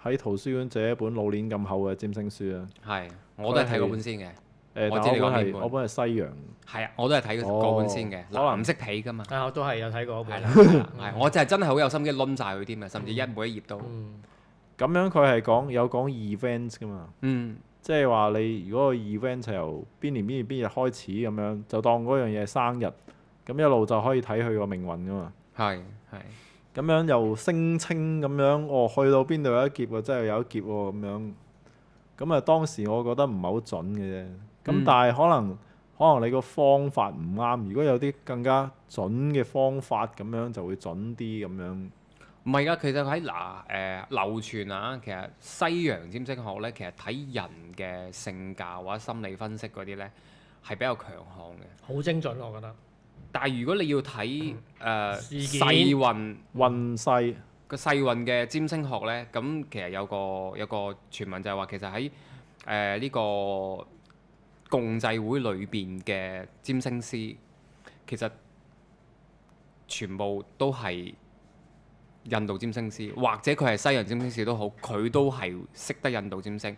喺圖書館借一本老年咁厚嘅占星書啊。係，我都係睇嗰本先嘅。但我知你講邊本我本係西洋。係啊，我都係睇嗰本先嘅，可能藍色皮㗎嘛。啊，我都係有睇過嗰本。係啦，係我就係真係好有心機攆晒佢添嘅，甚至每一頁都。咁樣佢係有講 event 㗎嘛。嗯。即係話你如果個 event 係由邊年邊日開始咁樣，就當嗰樣嘢係生日，咁一路就可以睇佢個命運㗎嘛。係。咁樣又聲稱咁樣，去到邊度有一劫喎，真係有一劫喎咁樣。咁啊當時我覺得唔係好準嘅啫。咁但係可能你個方法唔啱，如果有啲更加準嘅方法咁樣就會準啲咁樣。唔係㗎，其實喺流傳啊，其實西洋占星學咧，其實睇人嘅性格或者心理分析嗰啲咧係比較強項嘅。好精準，我覺得。但係如果你要睇事件世運運勢個世運嘅占星學咧，咁其實有個傳聞就係話，其實喺呢個共濟會裏邊嘅占星師，其實全部都係印度占星師，或者佢係西洋占星師都好，佢都係識得印度占星。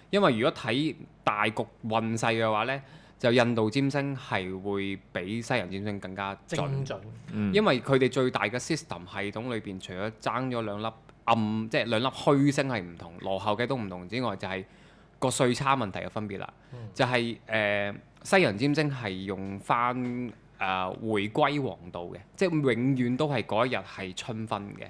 因為如果睇大局運勢嘅話咧，就印度占星係會比西洋占星更加準。精準。因為佢哋最大嘅 system 系統裏邊，除咗爭咗兩粒即係兩粒虛星係唔同，羅後嘅都唔同之外，就係個歲差問題嘅分別啦。就係西洋占星係用翻回歸黃道嘅，即係永遠都係嗰一日係春分嘅，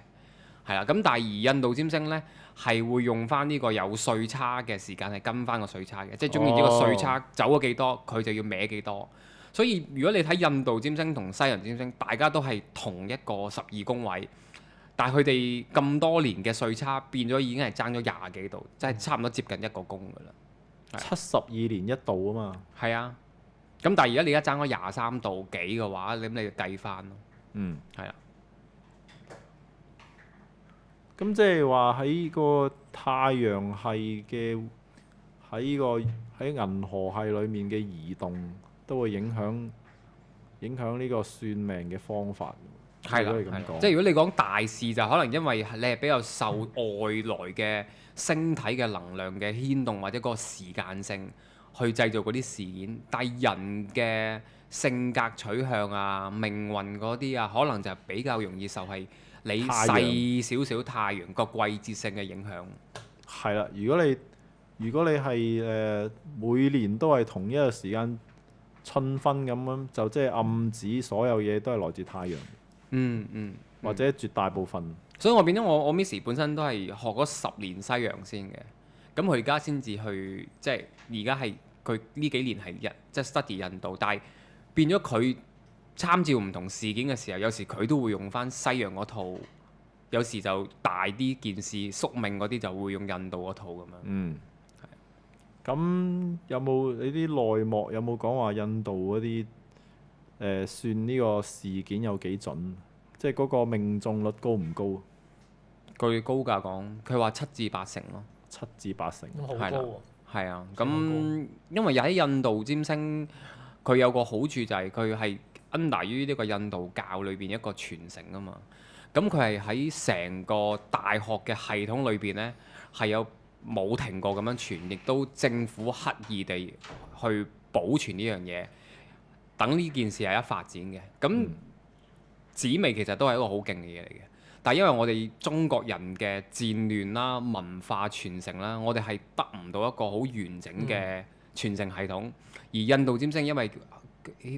係啦。咁但係而印度占星咧係會用翻呢個有歲差嘅時間係跟翻個歲差嘅，即係中意呢個歲差走咗幾多，佢就要歪幾多。所以如果你睇印度占星同西洋占星，大家都係同一個12宮位，但係佢哋咁多年嘅歲差變咗已經係爭咗20幾度，即係差唔多接近一個宮㗎啦。 72年一度啊嘛。係啊，咁但係而家你而家爭咗23度幾嘅話，咁你就計翻咯。嗯。係啊。咁即係話喺個太陽系嘅喺銀河系裡面嘅移動，都會影響呢個算命嘅方法。係啦，如果係咁講即係如果你講大事，就可能因為你係比較受外來嘅星體嘅能量嘅牽動，或者嗰個時間性去製造嗰啲事件。但係人嘅性格取向啊、命運嗰啲啊，可能就比較容易受係你細少少太陽個季節性嘅影響。係啦，如果你係每年都係同一個時間春分咁樣，就即係暗指所有嘢都係來自太陽。或者絕大部分。所以我變咗我 Miss 本身都係學咗10年西洋先嘅，咁佢而家先至去即係而家係佢呢幾年係即係 study 印度，但係變咗佢參照唔同事件嘅時候，有時佢都會用翻西洋嗰套，有時就大啲件事宿命嗰啲就會用印度嗰套咁樣。嗯。咁有冇你啲內幕有冇講話印度嗰啲算呢個事件有幾準？即係嗰個命中率高唔高？據高價講，佢話7至8成咯。 7至8成。咁好係啦高喎。係啊，算好咁因為喺印度占星，佢有個好處就係佢係 under 於呢個印度教裏邊一個傳承啊嘛。咁佢係喺成個大學嘅系統裏邊呢，係有冇停過咁樣傳，亦都政府刻意地去保存呢樣嘢，等呢件事係一發展嘅。咁紫微其實都係一個好勁嘅嘢嚟嘅。但係因為我哋中國人嘅戰亂啦、文化傳承啦，我哋係得唔到一個好完整嘅傳承系統。而印度占星因為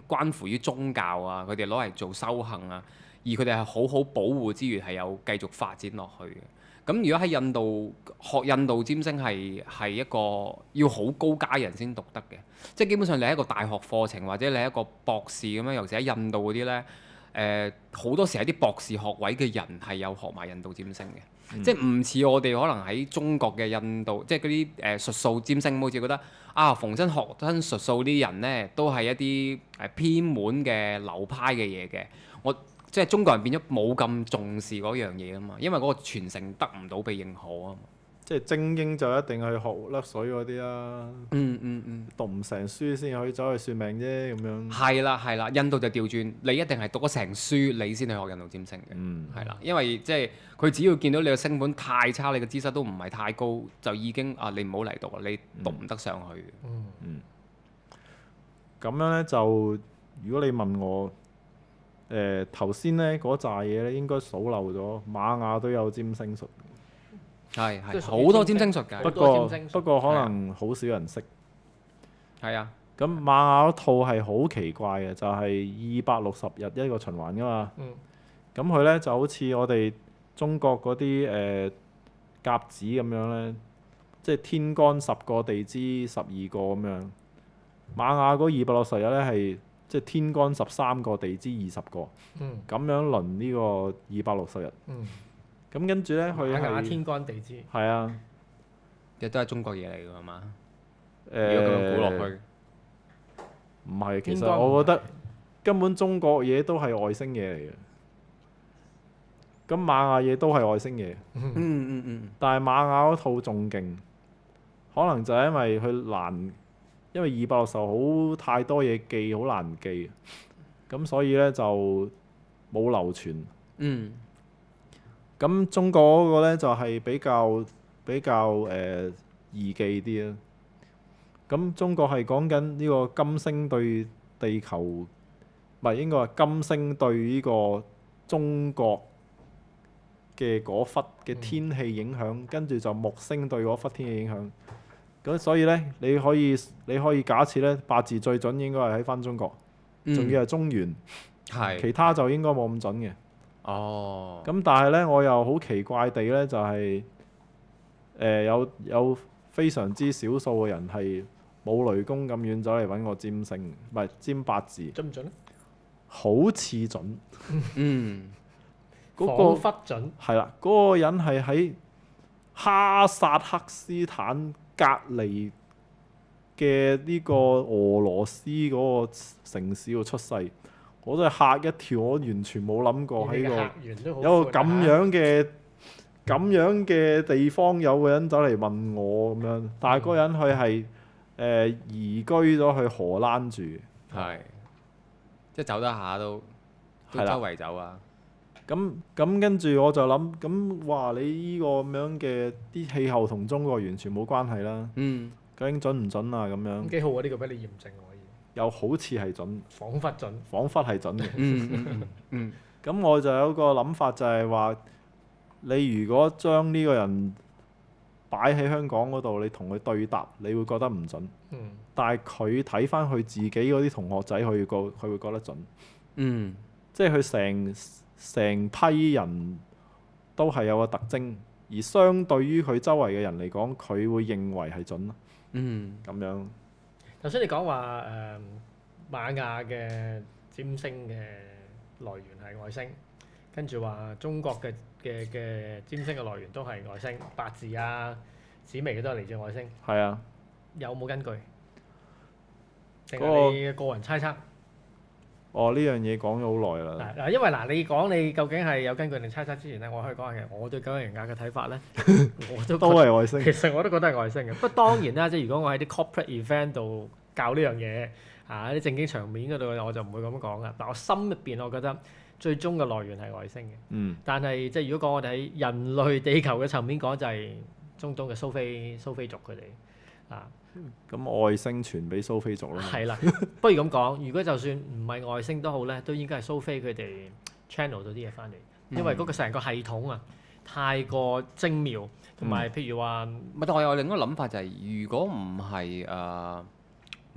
關乎於宗教啊，佢哋攞嚟做修行啊，而佢哋係好好保護之餘係有繼續發展落去嘅。咁如果喺印度學印度占星係一個要好高階人先讀得嘅，即係基本上你係一個大學課程或者你係一個博士咁樣，尤其喺印度嗰啲呢。好多時係啲博士學位嘅人係有學埋印度占星嘅，即係唔似我哋可能喺中國嘅印度，即係嗰啲術數占星，好似覺得啊，逢親學親術數啲人呢，都係一啲偏門嘅流派嘅嘢嘅。即係中國人變咗冇咁重視嗰樣嘢啊嘛，因為嗰個傳承得唔到被認可啊嘛。即係精英就一定去學甩水嗰啲啦。讀唔成書先可以走去算命啫咁樣。係啦係啦，印度就調轉，你一定係讀咗成書，你先去學印度占星嘅。係啦，因為即係佢只要見到你嘅星盤太差，你嘅資質都唔係太高，就已經你唔好嚟讀啦，你讀唔得上去。咁樣呢，就如果你問我頭先呢嗰扎嘢呢，應該數漏咗，瑪雅都有占星術。係即係好多占星術㗎。不過可能好少人識。係啊。咁瑪雅嗰套係好奇怪嘅，就係260日一個循環㗎嘛。咁佢呢就好似我哋中國嗰啲甲子咁樣呢，即係天干10個，地支12個咁樣。瑪雅嗰260日呢係即係天干13個，地支20個。咁樣輪呢個260日。咁跟住呢，佢係天干地支。係啊，亦都係中國嘢嚟㗎嘛。如果誒咁樣估落去，唔係，其實應該唔係我覺得根本中國嘢都係外星嘢嚟嘅。咁瑪雅嘢都係外星嘢，但係瑪雅嗰套仲勁，可能就係因為佢難，因為260好太多嘢記，好難記，咁所以呢就冇流傳。咁中國嗰個呢就係比較易記啲啦。咁中國係講緊呢個金星對地球，唔係應該話金星對呢個中國嘅嗰忽嘅天氣影響，跟住就木星對嗰忽天氣影響。咁所以呢，你可以假設呢，八字最準應該係喺翻中國，仲要係中原，其他就應該冇咁準嘅。咁但係呢，我又好奇怪地呢，就係有非常之少數嘅人係冇雷公咁遠走嚟揾我占星，唔係占八字。準唔準咧？好似準。彷彿準。係啦，嗰個人係喺哈薩克斯坦隔離嘅呢個俄羅斯嗰個城市度出世。我都係嚇一跳，我完全冇諗過喺有個咁樣嘅地方有個人走嚟問我咁樣，但係嗰個人佢係移居咗去荷蘭住，即係走得下都周圍走啊。咁跟住我就諗，咁哇你呢個咁樣嘅啲氣候同中國完全冇關係啦。究竟準唔準啊？咁樣。咁幾好啊！呢個俾你驗證可以。又好似係準，彷彿準，彷彿係準嘅。咁我就有個諗法，就係話你如果將呢個人擺喺香港嗰度，你同佢對答，你會覺得唔準。但係佢睇翻佢自己嗰啲同學仔，佢會覺得準。即係佢成批人都係有個特徵，而相對於佢周圍嘅人嚟講，佢會認為係準咯。咁樣。頭先你講話瑪雅嘅占星嘅來源係外星，跟住話中國嘅占星嘅來源都係外星，八字啊、紫微嘅都係嚟自外星，係啊，有冇根據？定嗰個係你嘅個人猜測？哦呢樣嘢講咗好耐啦。嗱，因為嗱，你講你究竟係有根據定猜測之前咧，我可以講下嘅，我對九型人格嘅睇法咧，我都都係外星。其實我都覺得係外星嘅。不過當然啦，即係如果我喺啲 corporate event 度教呢樣嘢，啲正經場面嗰度，我就唔會咁講噶。但我心入邊，我覺得最終嘅來源係外星嘅。嗯，但係即係如果講我哋喺人類地球嘅層面講，就係中東嘅蘇菲族佢哋啊。咁外星傳俾蘇菲族啦。係啦，不如咁講，如果就算唔係外星都好咧，都應該係蘇菲佢哋 channel 到啲嘢翻嚟，因為嗰個成個系統啊太過精妙，同埋譬如話，但我有另一個諗法就係、如果唔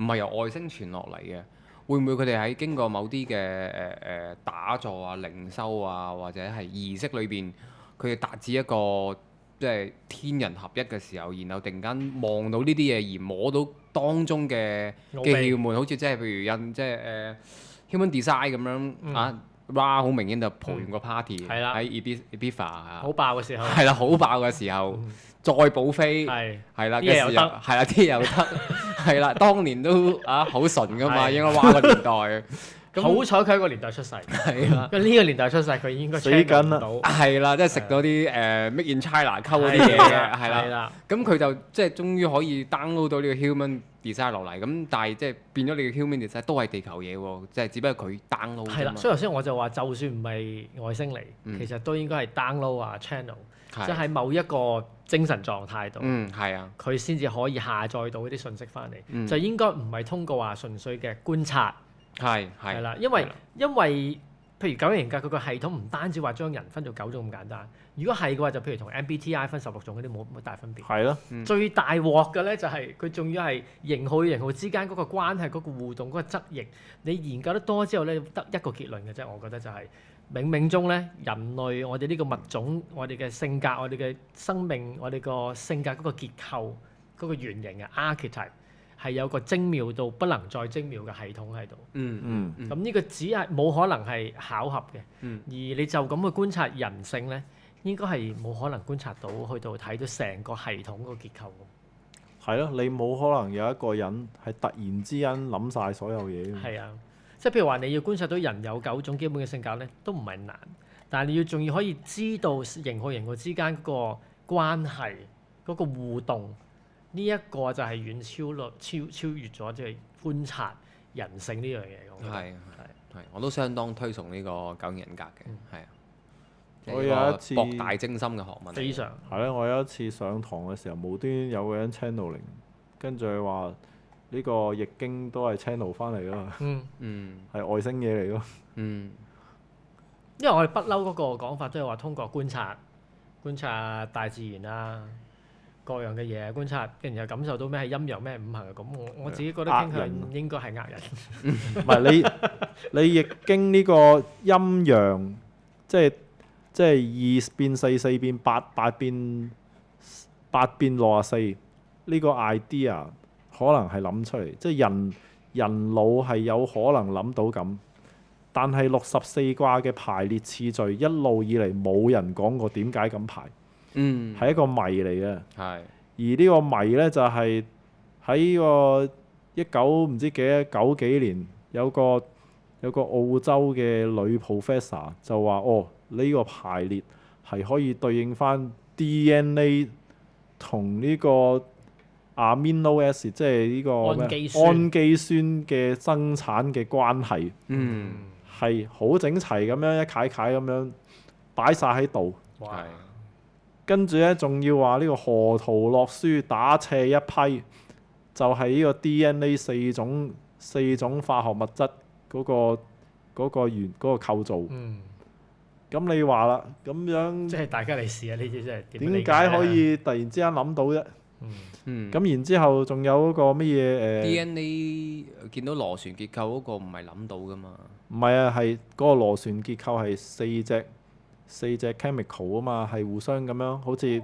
係由外星傳落嚟嘅，會唔會佢哋喺經過某啲嘅打坐啊、靈修啊，或者係儀式裏邊，佢哋達至一個即係天人合一嘅時候，然後突然間望到呢啲嘢而摸到當中嘅奧秘竅門，好似即係譬如即係human design 咁樣啊。哇！好明顯就蒲完個 party 係啦喺 Ibiza 啊好爆嘅時候，係啦，好爆嘅時候，再補飛係啦嘅時候，係啦，啲嘢又得，係啦，當年都好純噶嘛，應該蛙個年代。好彩佢喺個年代出世，係啦，因為呢個年代出世，佢應該死緊 channel 啦唔到，係啦，即係食到啲Made in China 溝嗰啲嘢嘅，係啦。啦，咁佢就即係終於可以 download 到呢個 human design 落嚟，咁但係即係變咗你嘅 human design 都係地球嘢喎，即係只不過佢 download 係啦，啫嘛。所以頭先我就話，就算唔係外星嚟，其實都應該係 download 啊 channel，即係喺某一個精神狀態度，係啊，佢先至可以下載到嗰啲信息翻嚟，嗯就應該唔係通過話純粹嘅觀察。係啦，因為譬如九型人格佢個系統唔單止話將人分做9種咁簡單，如果係嘅話，就譬如同 MBTI 分16種嗰啲冇大分別。係咯，最大鑊嘅咧就係佢仲要係型號與型號之間嗰個關係、嗰個互動、嗰個側翼。你研究得多之後咧，得一個結論嘅啫。我覺得就係冥冥中咧，人類我哋呢個物種、我哋嘅性格、我哋嘅生命、我哋個性格嗰個結構、嗰個原型啊 archetype。係有個精妙到不能再精妙嘅系統喺度。咁呢個只係冇可能係巧合嘅。而你就咁去觀察人性咧，應該係冇可能觀察到去到睇到成個系統個結構。係咯，你冇可能有一個人係突然之間諗晒所有嘢。係啊，即係譬如話你要觀察到人有9種基本嘅性格咧，都唔係難，但係你要仲要可以知道型號之間嗰個關係、嗰個互動。呢一個就係遠超越咗即係觀察人性呢樣嘢。係，我都相當推崇呢個九型人格嘅，係啊。我有一次博大精深嘅學問。非常係咧，我有一次上堂嘅時候，無端有個人 channeling，跟住佢話呢個易經都係 channel 翻嚟㗎嘛，係外星嘢嚟咯。因為我哋不嬲嗰個講法都係話通過觀察大自然啊。各樣嘅嘢觀察，跟住又感受到咩係陰陽咩五行嘅咁，我自己覺得傾向應該係呃人。唔係你易經呢個陰陽，即係2變4，4變8，8變64，呢個 idea 可能係諗出嚟，即係人腦係有可能諗到咁，但係64卦嘅排列次序一路以嚟冇人講過點解咁排。係一個謎嚟嘅。而呢個謎咧就係喺個19唔知90幾年有個澳洲嘅女 professor 就話呢個排列係可以對應翻 DNA 同呢個 amino acid 即係呢個氨基酸嘅生產嘅關係。係好整齊咁樣一楷楷咁樣擺晒喺度。跟住咧，仲要話呢個河圖洛書打斜一批，就係呢個 DNA 4種化學物質嗰個構造。咁你話啦，咁樣即係大家嚟試下呢啲真係點解可以突然之間諗到啫？咁然之後仲有嗰個乜嘢DNA 見到螺旋結構嗰個唔係諗到噶嘛？唔係啊，係嗰個螺旋結構係4隻 chemical 啊嘛，係互相咁樣好似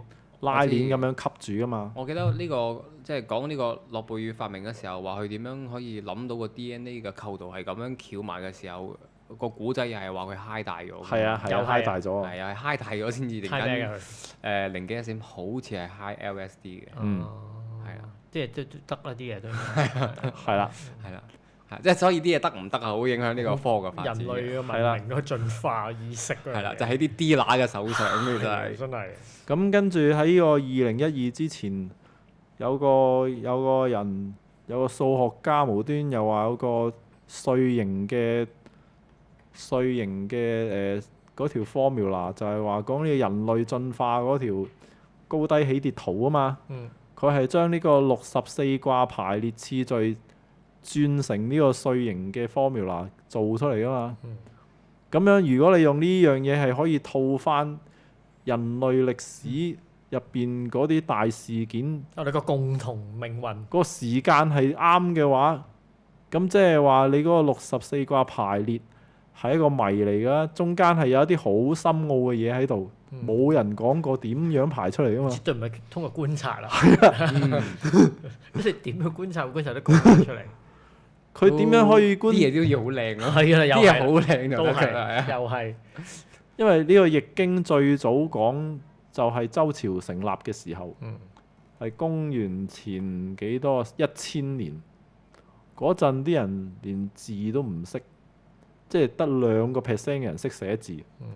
拉鏈咁樣吸住噶嘛。我記得呢、個即係講呢個諾貝爾發明嘅時候，話佢點樣可以諗到個 DNA 嘅構造係咁樣翹埋嘅時候，個古仔又係話佢揩大咗。係啊係啊，又係揩大咗啊。係啊，揩大咗先至突然間係咩嘅佢？零幾一閃，好似係 high LSD 嘅。嗯哦係啊，即係都得啦啲嘢都。係啦，係啦，係即係所以啲嘢得唔得啊，好影響呢個科學嘅發展嘅。人類嘅係啦文明嗰個進化意識嗰樣嘢係啦，就喺啲 D 乸嘅手上咁，就係。真係。咁跟住喺呢個2012之前，有個人有個數學家無端又話有個碎形嘅嗰條 formula 就係話講呢個人類進化嗰條高低起跌圖啊嘛。嗯佢係將呢個64卦排列次序轉成呢個碎形嘅 formula 做出嚟噶嘛。嗯咁樣如果你用呢樣嘢係可以套翻人類歷史入邊嗰啲大事件，我哋個共同命運。個時間係啱嘅話，咁即係話你嗰個64卦排列係一個謎嚟㗎，中間係有一啲好深奧嘅嘢喺度，冇人講過點樣排出嚟㗎嘛。絕對唔係通過觀察啦。即係點樣觀察，會觀察得講得出嚟。佢點樣可以啲嘢都要好靚咯，係啊，又啲嘢係好靚就都得㗎啦。係，又係。因為呢個易經最早講就係周朝成立嘅時候，嗯係公元前幾多1000年嗰陣，啲人連字都唔識，即係得2%嘅人識寫字。嗯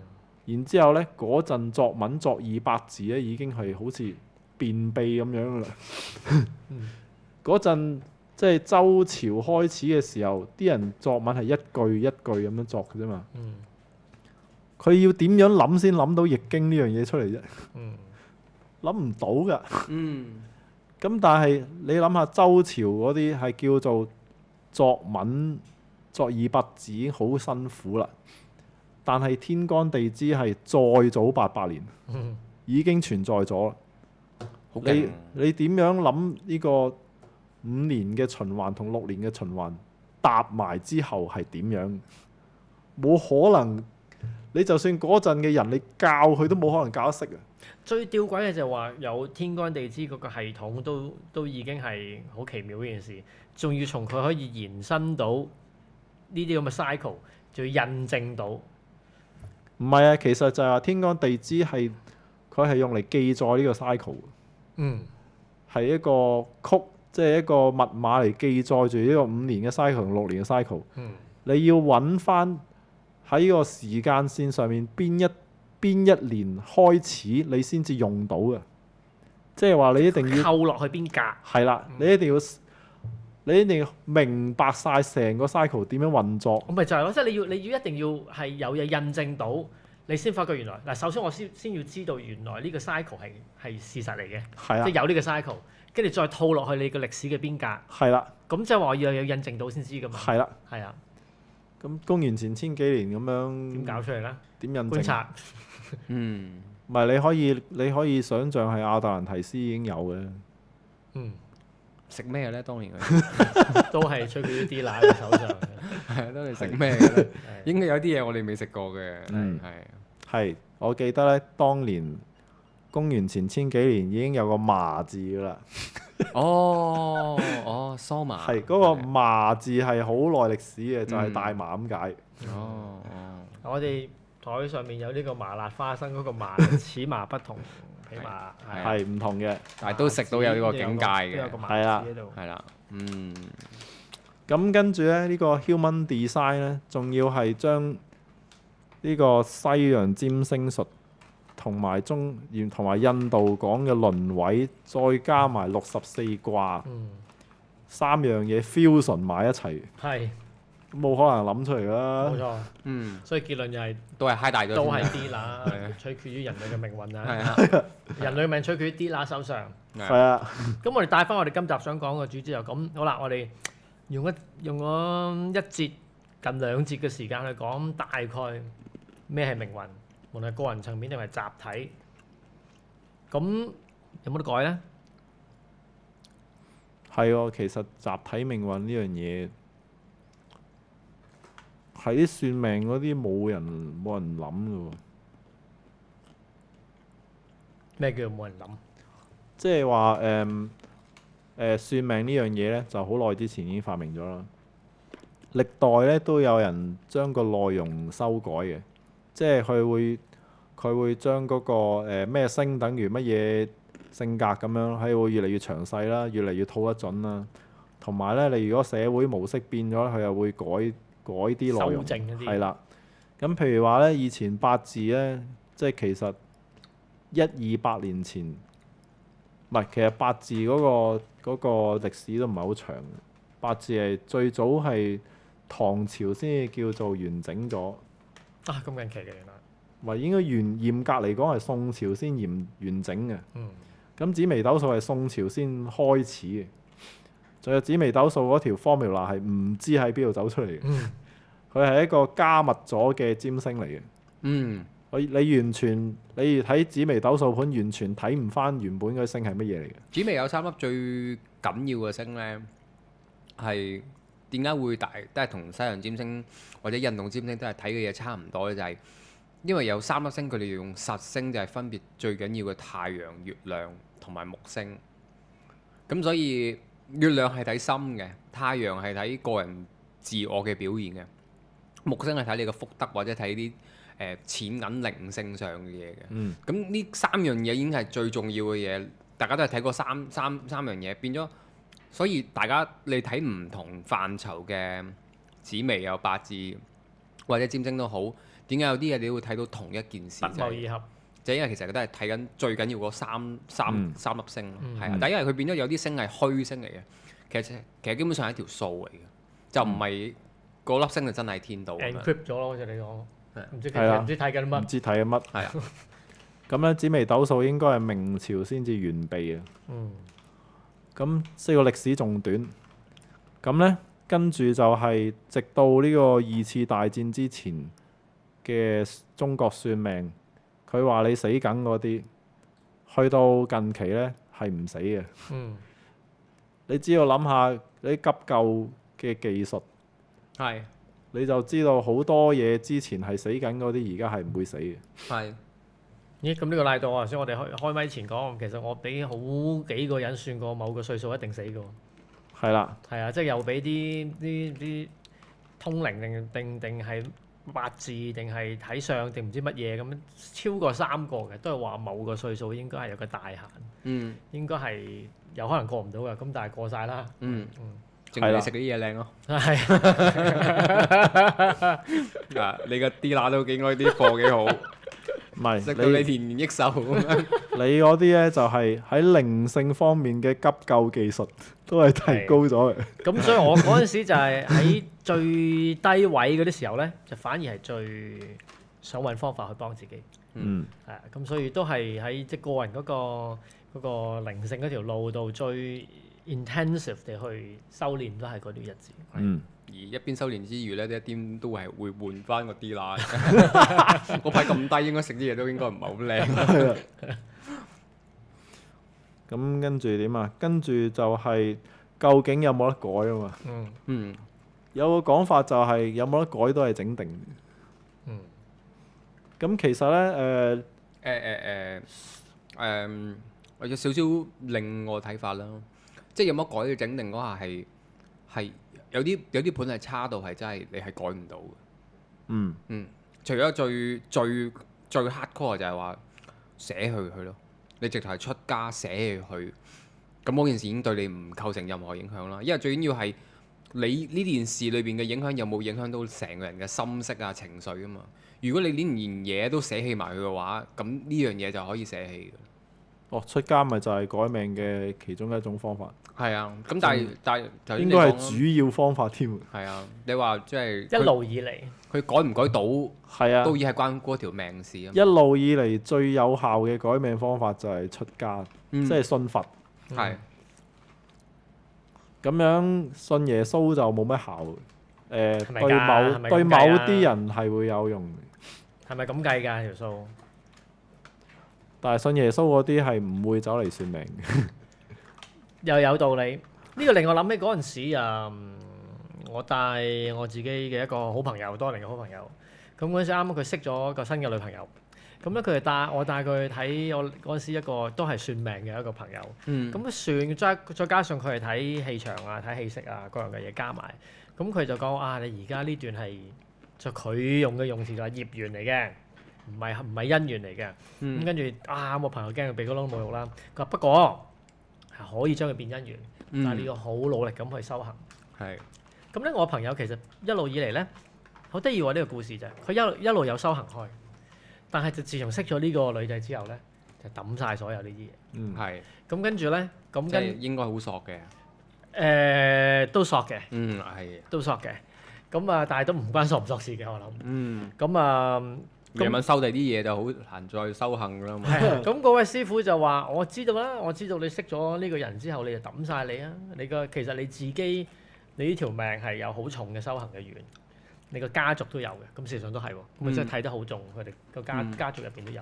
然之後呢，嗰陣作文作200字咧，已經係好似便秘咁樣噶啦。嗰陣即係周朝開始嘅時候，啲人作文係一句一句咁樣作嘅啫嘛。嗯佢要點樣諗先諗到易經呢樣嘢出嚟啫？嗯諗唔到㗎。嗯，咁但係你諗下周朝嗰啲係叫做作文作200字已經好辛苦啦，但係天干地支係再早800年嗯已經存在咗啦。好勁你點樣諗呢個5年嘅循環同6年嘅循環搭埋之後係點樣？冇可能。你就算嗰陣嘅人，你教佢都冇可能教得識啊！最吊詭嘅就係話有天干地支嗰個系統都已經係好奇妙呢件事，仲要從佢可以延伸到呢啲咁嘅 cycle，仲要印證到。唔係啊，其實就係話天干地支係佢係用嚟記載呢個 cycle，嗯係一個曲，即係一個密碼嚟記載住呢個5年嘅 cycle 同6年嘅 cycle。嗯你要揾翻喺個時間線上面邊一年開始，你先至用到嘅。即係話你一定要扣落去邊格？係啦，你一定要明白晒成個 cycle 點樣運作。咁咪就係咯，即係你要一定要係有嘢印證到，你先發覺原來嗱，首先我先要知道原來呢個 cycle 係事實嚟嘅，係啦即係，有呢個 cycle，跟住再套落去你個歷史嘅邊格，係啦，咁即係話我要有印證到先知噶嘛。係啦。係啊，咁公元前千幾年咁樣點搞出嚟咧？點印證？觀察。嗯，唔係你可以想像係亞特蘭提斯已經有嘅。嗯，食咩嘅咧？當年佢哋都係吹佢啲奶喺手上嘅。係啊，當年食咩嘅咧？係應該有啲嘢我哋未食過嘅。嗯係係，我記得咧，當年公元前千幾年已經有個麻字㗎啦。哦，蘇麻係嗰個麻字係好耐歷史嘅，就係大麻咁解。哦，我哋台上面有呢個麻辣花生嗰個麻，此麻不同，起碼係唔同嘅。但係都食到有呢個境界嘅都有個，麻係啦字喺度。係啦，嗯，咁跟住咧，呢個 human design 咧，仲要係將呢個西洋占星術同埋印度講嘅輪位，再加埋64卦嗯， 3樣嘢 fusion 埋一齊，係冇可能諗出嚟冇啦。錯。嗯，所以結論就係都係 high 大咗，都係啲係啊乸，取決於人類嘅命運係啊！啊，人類嘅命取決於啲乸手上。係啊，咁我哋帶翻我哋今集想講嘅主旨就咁好啦，我哋用咗一節近2節嘅時間去講大概咩係命運，無論係個人層面定係集體。咁有冇得改咧？係喎。其實集體命運呢樣嘢係啲算命嗰啲冇人諗嘅喎。咩叫冇人諗？即係話算命呢樣嘢咧，就好耐之前已經發明咗啦。歷代咧都有人將個內容修改嘅，即係佢會將嗰個咩星等於乜嘢性格咁樣，係會越嚟越詳細啦，越嚟越套得準啦。同埋咧，你如果社會模式變咗，佢又會改啲內容，修正一啲係啦。咁譬如話咧，以前八字咧，即係其實100-200年前，唔係，其實八字嗰個歷史都唔係好長嘅。八字係最早係唐朝先至叫做完整咗，啊，咁近期嘅原來。唔係應該嚴格嚟講係宋朝先完整嘅。嗯。咁紫微斗數係宋朝先開始嘅，仲有紫微斗數嗰條 formula 係唔知喺邊度走出嚟嘅。嗯。佢係一個加密咗嘅占星嚟嘅。嗯，你完全你睇紫微斗數盤，完全睇唔翻原本嗰星係乜嘢嚟嘅。紫微有3粒最緊要嘅星咧，係點解會都係同西洋占星或者印度占星都係睇嘅嘢差唔多咧？就係、因為有3粒星，佢哋用實星就係分別最緊要嘅太陽、月亮同埋木星。咁所以月亮係睇心嘅，太陽係睇個人自我嘅表現嘅，木星係睇你嘅福德或者睇啲錢銀靈性上嘅嘢嘅。咁呢3樣嘢已經係最重要嘅嘢，大家都係睇嗰三樣嘢，變咗。所以大家你睇唔同範疇嘅紫微有八字或者占星都好，點解有啲嘢你會睇到同一件事？不謀而合。就係因為其實佢都係睇緊最緊要嗰三粒星咯，係啊。嗯但係因為佢變咗有啲星係虛星嚟嘅，其實基本上係一條數嚟嘅，就唔係嗰粒星就真係天道咁樣。 encrypt 咗咯，好似你講，唔知係啊唔知睇緊乜。唔知睇緊乜。係啊，咁咧紫微斗數應該係明朝先至完備嘅。嗯。咁即係個歷史仲短。咁咧跟住就係直到呢個2次大戰之前嘅中國算命，佢話你死梗嗰啲，去到近期咧係唔死嘅。嗯。你只要諗下你急救嘅技術，係你就知道好多嘢之前係死緊嗰啲，而家係唔會死嘅。係咦？咁呢個賴到我頭先，我哋開咪前講，其實我俾好幾個人算過某個歲數一定死嘅喎。係啦，係啊，即係又俾啲通靈定係八字定係睇相定唔知乜嘢咁樣，超過3個嘅，都係話某個歲數應該係有個大限，嗯應該係有可能過唔到嘅，咁但係過晒啦。嗯，嗯。淨係你食啲嘢靚咯。係。啊，你個 D 乸都應該啲貨幾好，唔係食到你田園益壽咁樣。你嗰啲咧就係喺靈性方面嘅急救技術都係提高咗嘅。咁所以我嗰陣時就係喺最低位嗰啲時候咧，就反而係最想揾方法去幫自己。嗯，係啊，咁所以都係喺即係個人嗰個靈性嗰條路度最 intensive 地去修練，都係嗰段日子。嗯，而一邊修練之餘咧，一邊都係會換翻個 D 乸。我排咁低，應該食啲嘢都應該唔係好靚。咁跟住點啊？跟住就係究竟有冇得改啊嘛？嗯嗯有個講法就係有冇得改都係整定嘅。嗯。咁其實咧我有少少另外睇法啦，即係有乜改要整定嗰下係有啲盤係差到係真係你係改唔到嘅。嗯除咗最 hardcore 就係話捨棄佢咯，你直頭係出家捨棄佢，咁嗰件事已經對你唔構成任何影響啦。因為最緊要係你呢件事裏邊嘅影響有冇影響到成個人嘅心識啊情緒啊嘛。如果你連嘢都捨棄埋佢嘅話，咁呢樣嘢就可以捨棄嘅。哦，出家咪就係改命嘅其中一種方法，係啊，咁但係頭先應該係你講啦主要方法添。係啊，你話即係一路以嚟。佢改唔改到，係啊，都已係關嗰條命事啊。一路以嚟最有效嘅改命方法就係出家，嗯即係信佛。係咁樣信耶穌就冇乜效。係咪㗎係咪咁對某計啊啲人係會有用嘅，係咪咁計㗎條數？但係信耶穌嗰啲係唔會走嚟算命嘅。又有道理。呢個令我諗起嗰陣時我帶我自己嘅一個好朋友，多年嘅好朋友。咁嗰陣時啱啱佢識咗個新嘅女朋友。咁咧佢係我帶佢去睇我嗰陣時一個都係算命嘅一個朋友。嗯，咁佢再加上佢係睇氣場啊、睇氣息啊各樣嘅嘢加埋，咁佢就講啊，你而家呢段係就佢用嘅用詞就係業緣嚟嘅，唔係姻緣嚟嘅。咁跟住我朋友驚佢鼻哥窿冇肉啦。佢話不過係可以將佢變姻緣，但係你要好努力咁去修行。係。咁咧，我朋友其實一路以嚟咧，好得意喎呢個故事就係佢一路有修行開，但係就自從識咗呢個女仔之後咧，就抌晒所有呢啲嘢。嗯，係。咁跟住咧，咁即係應該好索嘅。都索嘅，係。都索嘅。咁啊，但係都唔關索唔索事嘅，我諗。咁你問收第啲嘢就好難再修行㗎啦嘛。係啊，咁嗰位師傅就話：我知道啦，我知道你識咗呢個人之後，你就抌晒你啊！其實你自己，你呢條命係有好重嘅修行嘅緣，你個家族都有嘅。咁事實上都係喎，咁啊真係睇得好重，佢哋個家族入邊都有。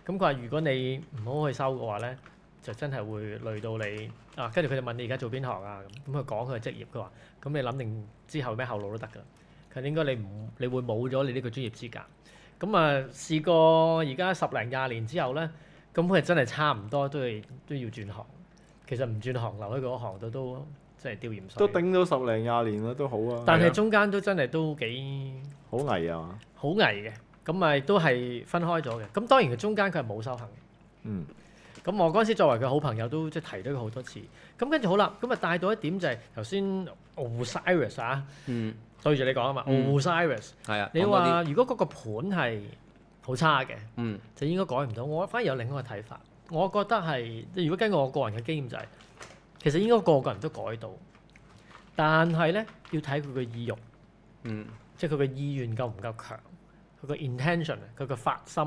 咁佢話：如果你唔好去修嘅話咧，就真係會累到你啊！跟住佢就問你而家做邊行啊？咁佢講佢嘅職業，佢話：咁你諗定之後咩後路都得㗎。佢應該你會冇咗你呢個專業資格。咁啊，試過而家10零20年之後咧，咁佢真係差唔多都要轉行。其實唔轉行留喺嗰行度都真係丟鹽水。都頂到10零20年啦，都好啊。但係中間都真係都幾好危啊！好危嘅，咁咪都係分開咗嘅。咁當然佢中間佢係冇修行嘅。嗯。咁我嗰陣時作為佢好朋友都即係提咗佢好多次。咁跟住好啦，咁啊帶到一點就係頭先 Osiris 啊。對住你講啊嘛，Osiris。係啊。你話如果嗰個盤係好差嘅，就應該改唔到。我反而有另一個睇法，我覺得係如果根據我個人嘅經驗就係，其實應該個人都改到，但係咧要睇佢嘅意欲，即係佢嘅意願夠唔夠強，佢個 intention 佢個發心，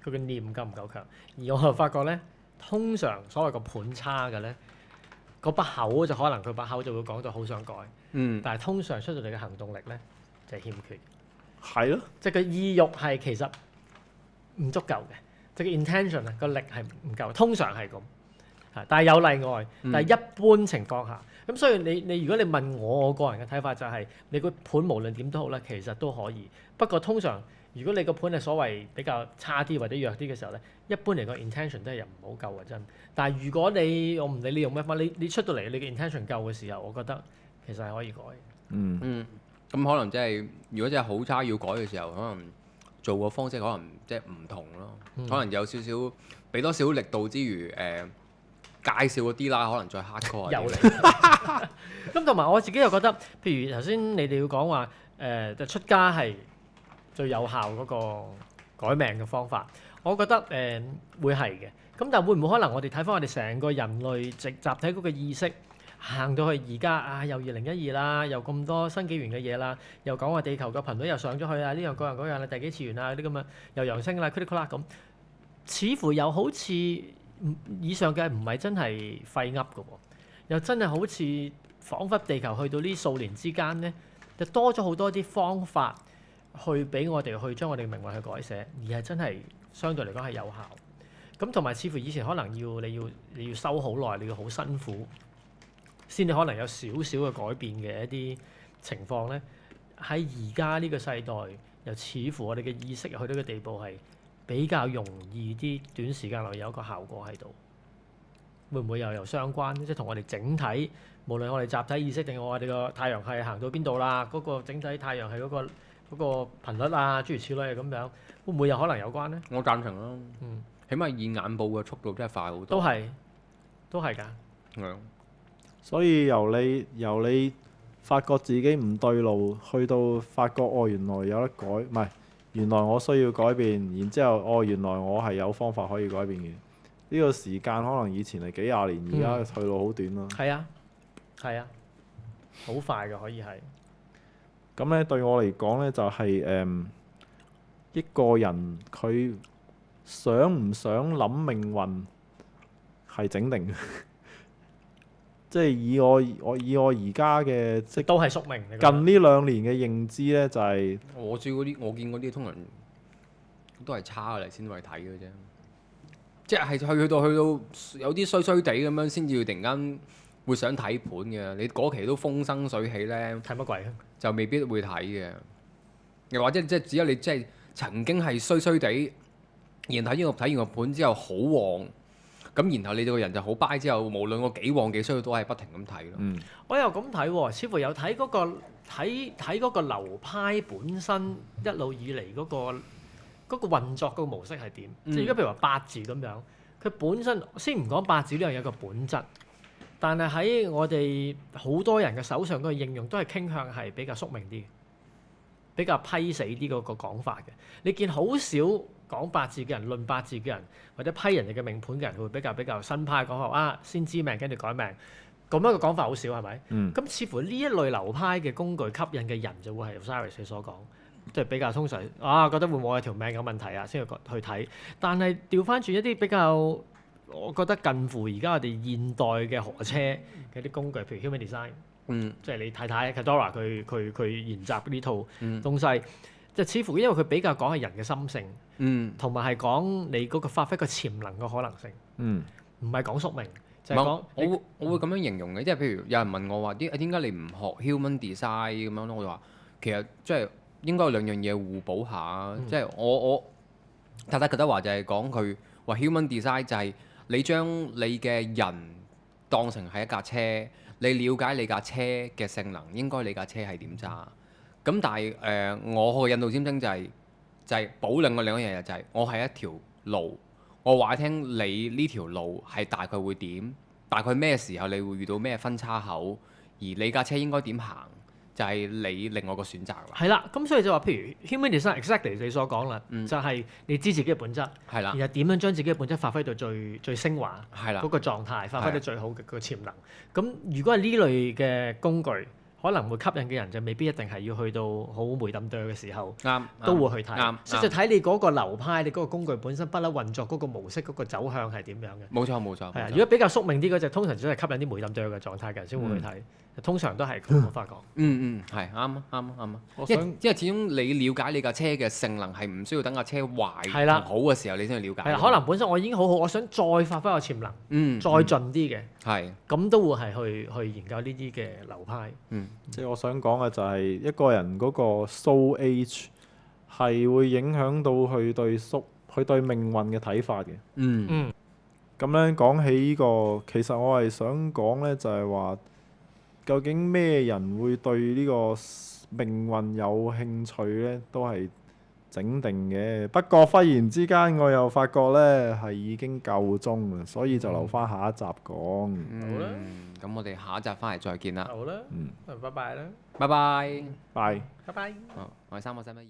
佢嘅念夠唔夠強。而我就發覺咧，通常所謂個盤差嘅咧，嗰把口就可能佢把口就會講到好想改。但係通常出到嚟嘅行動力咧就係欠缺，係咯，即係個意欲係其實唔足夠嘅，即係個 intention 啊個力係唔夠，通常係咁，但係有例外，但係一般情況下，咁所以你如果你問我個人嘅睇法就係，你個盤無論點都好咧，其實都可以，不過通常如果你個盤係所謂比較差啲或者弱啲嘅時候咧，一般嚟講 intention 都係又唔好夠嘅真，但係如果我唔理你用咩方法，你出到嚟你嘅 intention 夠嘅時候，我覺得。其實係可以改。咁可能即係如果真係好差要改嘅時候，可能做個方式可能即係唔同咯。可能有少少俾多少力度之餘，介紹嗰啲啦，可能再 hardcore 啲。有嚟。咁同埋我自己又覺得，譬如頭先你哋要講話，就出家係最有效嗰個改命嘅方法。我覺得會係嘅。咁但係會唔會可能我哋睇翻我哋成個人類集體嗰個意識？行到去而家又2012啦，又咁多新紀元嘅嘢啦，又講話地球嘅頻率又上咗去啊，呢樣嗰樣啦，第幾次元啊，啲咁啊，又揚升啦 critical 啦咁，似乎又好似以上嘅唔係真係廢噏嘅喎，又真係好似彷彿地球去到呢數年之間咧，就多咗好多啲方法去俾我哋去將我哋嘅命運去改寫，而係真係相對嚟講係有效。咁同埋似乎以前可能你要收好耐，你要好辛苦。先至可能有少少嘅改變嘅一啲情況咧，喺而家呢個世代，又似乎我哋嘅意識去到嘅地步係比較容易啲，短時間內有一個效果喺度。會唔會又有相關？即係同我哋整體，無論我哋集體意識定係我哋個太陽系行到邊度啦，嗰個整體太陽系嗰個頻率啊，諸如此類咁樣，會唔會有可能有關咧？我贊成啦。起碼以眼部嘅速度真係快好多。都係㗎。係。所以由你發覺自己唔對路，去到發覺原來有得改，唔係原來我需要改變，然之後原來我係有方法可以改變嘅。呢個時間可能以前係幾廿年，而家去到好短咯。係啊，好快嘅可以係。咁咧對我嚟講咧，就係一個人佢想唔想諗命運係整定嘅。即係以我而家嘅即都係宿命。近呢2年嘅認知咧，就係我見嗰啲通常都係差嚟先去睇嘅啫。即係去到有啲衰衰地咁樣，先至突然間會想睇盤嘅。你嗰期都風生水起咧，睇乜鬼啊？就未必會睇嘅。又或者即係只有你即係曾經係衰衰地然後睇完個盤之後好旺，咁然後你對個人就好 buy 之後，無論我幾旺幾衰都係不停咁睇咯。我又咁睇喎，似乎有睇嗰個流派本身一路以嚟嗰個運作個模式係點？即係如果譬如話八字咁樣，佢本身先唔講八字呢樣嘢個本質，但係喺我哋好多人嘅手上嗰個應用都係傾向係比較宿命啲，比較批死啲嗰個講法嘅。你見好少講八字嘅人、論八字嘅人，或者批人哋嘅命盤嘅人，會比較新派講話啊，先知命跟住改命，咁樣嘅講法好少係咪？咁似乎呢一類流派嘅工具吸引嘅人就會係 Osiris 你所講，即係比較通常覺得會唔會有條命有問題啊，先去睇。但係調翻轉一啲比較，我覺得近乎而家我哋現代嘅河車嘅啲工具，譬如 Human Design，即係你睇睇 Cadora 佢研習呢套東西。就似乎因為佢比較講係人嘅心性，同埋係講你嗰個發揮個潛能嘅可能性，唔係講宿命，就係講我會咁樣形容嘅，即係譬如有人問我話點解你唔學 Human Design 咁樣咯？我就話其實即係應該有兩樣嘢互補下，即係我覺得話就係講佢話 Human Design 就係你將你嘅人當成係一架車，你了解你架車嘅性能，應該你架車係點揸。咁但係我嘅引導占星就係保領嗰兩樣嘢，就係我係一條路，我話你聽你呢條路係大概會點，大概咩時候你會遇到咩分叉口，而你架車應該點行，就係你另外個選擇啦。係啦，咁所以就話譬如 Human Design exactly 你所講啦，就係你知自己嘅本質，係啦，然後點樣將自己嘅本質發揮到最升華，係啦，嗰個狀態發揮到最好嘅個潛能。咁如果係呢類嘅工具，可能會吸引嘅人就未必一定係要去到好梅冧對嘅時候，都會去睇。所以就睇你嗰個流派，你嗰個工具本身不嬲運作嗰個模式、嗰個走向係點樣嘅。冇錯。係啊，如果比較宿命啲嗰隻，通常只係吸引啲梅冧對嘅狀態嘅人先會去睇。通常都係咁我發覺。係啱啊。因為始終你了解你架車嘅性能係唔需要等架車壞同好嘅時候你先去了解。係啦，可能本身我已經好好，我想再發揮個潛能，再盡啲嘅。係。咁都會係去研究呢啲嘅流派。即係我想講嘅就係一個人嗰個 soul age 係會影響到佢對命運嘅睇法嘅。咁咧講起呢個，其實我係想講咧，就係話究竟咩人會對呢個命運有興趣咧，都係整定嘅。不過忽然之間我又發覺咧係已經夠鐘啦，所以就留翻下一集講。好啦，咁我哋下一集翻嚟再見啦。好啦，拜拜啦，拜拜。拜。拜拜。我係3個712。